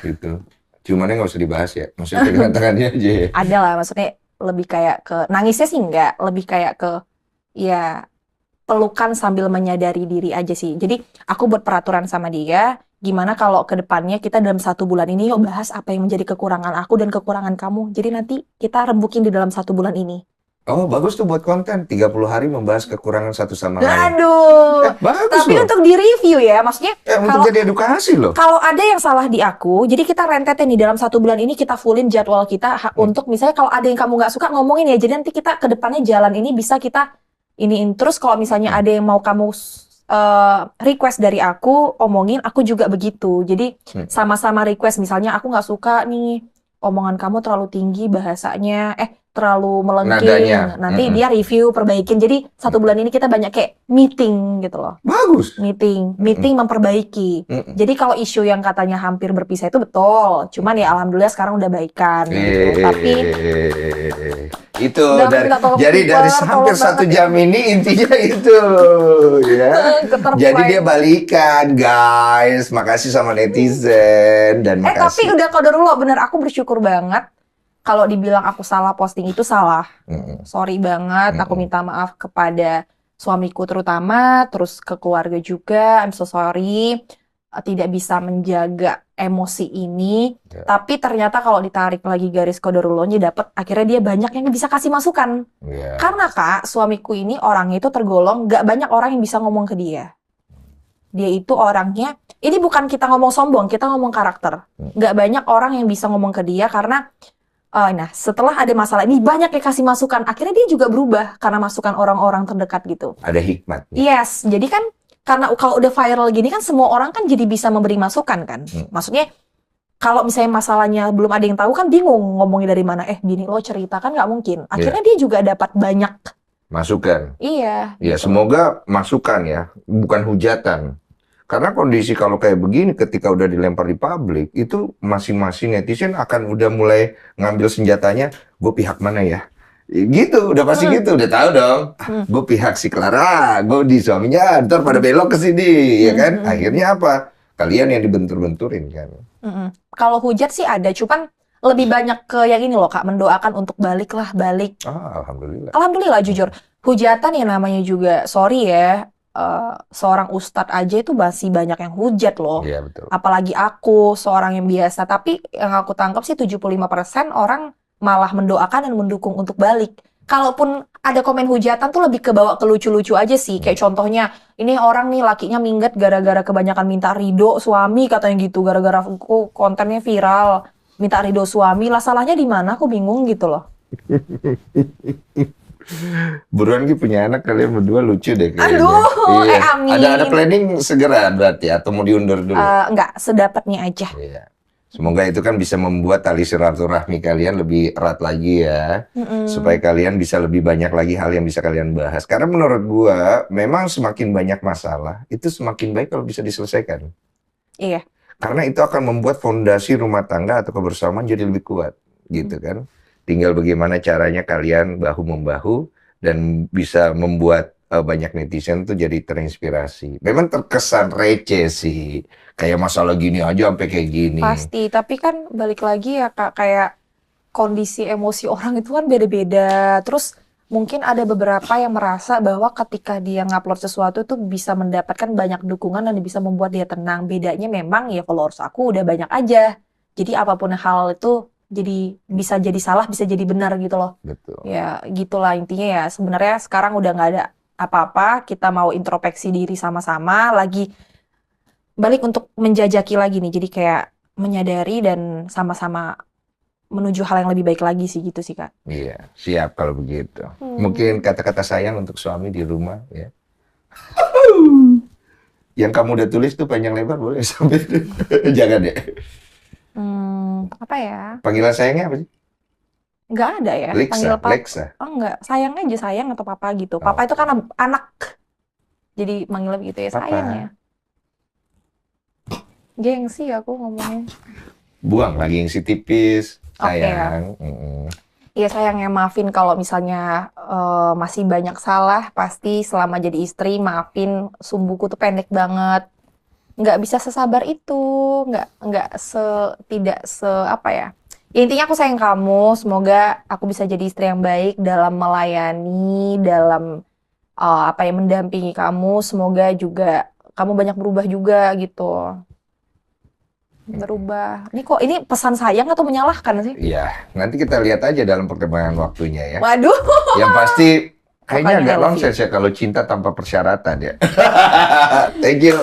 S2: gitu. Ciumannya nggak usah dibahas ya, maksudnya pegangan tangannya aja ya.
S1: Ada lah, maksudnya lebih kayak ke nangisnya sih enggak, lebih kayak ke ya pelukan sambil menyadari diri aja sih. Jadi aku buat peraturan sama dia, gimana kalau ke depannya kita dalam 1 bulan ini yuk bahas apa yang menjadi kekurangan aku dan kekurangan kamu. Jadi nanti kita rembukin di dalam 1 bulan ini.
S2: Oh, bagus tuh buat konten. 30 hari membahas kekurangan satu sama lain.
S1: Aduh.
S2: Bagus
S1: Tapi
S2: loh.
S1: untuk di-review ya, maksudnya
S2: untuk jadi edukasi loh.
S1: Kalau ada yang salah di aku, jadi kita rentetin nih dalam 1 bulan ini kita fullin jadwal kita untuk misalnya kalau ada yang kamu nggak suka ngomongin ya. Jadi nanti kita ke depannya jalan ini bisa kita iniin. Terus kalau misalnya ada yang mau kamu request dari aku, omongin, aku juga begitu. Jadi sama-sama request, misalnya aku nggak suka nih omongan kamu terlalu tinggi bahasanya, terlalu melengking.
S2: Nadanya.
S1: Nanti dia review, perbaikin. Jadi 1 bulan ini kita banyak kayak meeting gitu loh.
S2: Bagus.
S1: Meeting memperbaiki. Jadi kalau isu yang katanya hampir berpisah itu betul. Cuman ya alhamdulillah sekarang udah baikan gitu. Tapi
S2: itu
S1: nggak tolong
S2: jadi dari
S1: keluar,
S2: hampir
S1: tolong
S2: 1
S1: banget
S2: jam ini intinya itu ya. Jadi dia balikan, guys. Makasih sama netizen dan
S1: tapi
S2: makasih.
S1: udah qadarullah, bener, aku bersyukur banget. Kalau dibilang aku salah posting itu salah. Sorry banget, aku minta maaf kepada suamiku terutama, terus ke keluarga juga. I'm so sorry. Tidak bisa menjaga emosi ini. Tapi ternyata kalau ditarik lagi garis qadarullah-nya dapet, akhirnya dia banyak yang bisa kasih masukan. Karena Kak, suamiku ini orangnya itu tergolong gak banyak orang yang bisa ngomong ke dia. Dia itu orangnya, ini bukan kita ngomong sombong, kita ngomong karakter. Gak banyak orang yang bisa ngomong ke dia karena nah, setelah ada masalah ini banyak yang kasih masukan. Akhirnya dia juga berubah karena masukan orang-orang terdekat gitu.
S2: Ada hikmat.
S1: Yes, jadi kan karena kalau udah viral gini kan semua orang kan jadi bisa memberi masukan kan. Maksudnya kalau misalnya masalahnya belum ada yang tahu kan bingung ngomongnya dari mana. Gini lo cerita kan nggak mungkin. Akhirnya dia juga dapat banyak
S2: masukan.
S1: Iya.
S2: Ya semoga masukan ya, bukan hujatan. Karena kondisi kalau kayak begini ketika udah dilempar di publik, itu masing-masing netizen akan udah mulai ngambil senjatanya, gue pihak mana ya? Gitu, udah pasti gitu, udah tahu dong. Gue pihak si Clara, gue di suaminya, ntar pada belok ke sini, ya kan? Akhirnya apa? Kalian yang dibentur-benturin kan?
S1: Kalau hujat sih ada, cuman lebih banyak ke yang ini loh Kak, mendoakan untuk balik.
S2: Alhamdulillah.
S1: Alhamdulillah jujur. Hujatan ya namanya juga, sorry ya. Seorang ustadz aja itu masih banyak yang hujat loh.
S2: Iya, betul.
S1: Apalagi aku seorang yang biasa. Tapi yang aku tangkap sih 75% orang malah mendoakan dan mendukung untuk balik. Kalaupun ada komen hujatan tuh lebih ke bawa ke lucu-lucu aja sih. Kayak contohnya, ini orang nih lakinya minggat gara-gara kebanyakan minta ridho suami katanya gitu. Gara-gara kontennya viral. Minta ridho suami, lah salahnya di mana? Aku bingung gitu loh.
S2: Buruan Ki punya anak, kalian berdua lucu deh kayaknya.
S1: Aduh, amin.
S2: Ada planning segera berarti atau mau diundur dulu?
S1: Enggak, sedapatnya aja.
S2: Iya. Semoga itu kan bisa membuat tali silaturahmi kalian lebih erat lagi ya. Supaya kalian bisa lebih banyak lagi hal yang bisa kalian bahas. Karena menurut gua, memang semakin banyak masalah, itu semakin baik kalau bisa diselesaikan.
S1: Iya.
S2: Karena itu akan membuat fondasi rumah tangga atau kebersamaan jadi lebih kuat, gitu kan. Tinggal bagaimana caranya kalian bahu-membahu dan bisa membuat banyak netizen tuh jadi terinspirasi. Memang terkesan receh sih. Kayak masalah gini aja sampai kayak gini.
S1: Pasti, tapi kan balik lagi ya Kak, kayak kondisi emosi orang itu kan beda-beda. Terus mungkin ada beberapa yang merasa bahwa ketika dia ngupload sesuatu tuh bisa mendapatkan banyak dukungan dan bisa membuat dia tenang. Bedanya memang ya followers aku udah banyak aja. Jadi apapun hal itu jadi bisa jadi salah, bisa jadi benar gitu loh.
S2: Betul.
S1: Ya gitulah intinya ya. Sebenarnya sekarang udah nggak ada apa-apa. Kita mau introspeksi diri sama-sama. Lagi balik untuk menjajaki lagi nih. Jadi kayak menyadari dan sama-sama menuju hal yang lebih baik lagi sih gitu sih Kak.
S2: Iya, siap kalau begitu. Mungkin kata-kata sayang untuk suami di rumah ya. Yang kamu udah tulis tuh panjang lebar boleh sampai jangan ya.
S1: Apa ya?
S2: Panggilan sayangnya apa sih?
S1: Nggak ada ya. Panggil papa.
S2: Lexa.
S1: Oh enggak, sayang aja sayang atau papa gitu. Papa itu kan anak. Jadi manggilnya begitu ya,
S2: Papa.
S1: sayang ya. Gengsi aku ngomongnya.
S2: Buang lagi yang si tipis, sayang.
S1: Iya sayang ya, maafin kalau misalnya masih banyak salah. Pasti selama jadi istri maafin, sumbuku tuh pendek banget. Nggak bisa sesabar itu, nggak tidak apa ya. Intinya aku sayang kamu, semoga aku bisa jadi istri yang baik dalam melayani, dalam mendampingi kamu. Semoga juga kamu banyak berubah juga gitu. Berubah. Ini pesan sayang atau menyalahkan sih?
S2: Iya, nanti kita lihat aja dalam perkembangan waktunya ya.
S1: Waduh.
S2: Yang pasti kayaknya agak nonsens ya kalau cinta tanpa persyaratan ya. Thank you.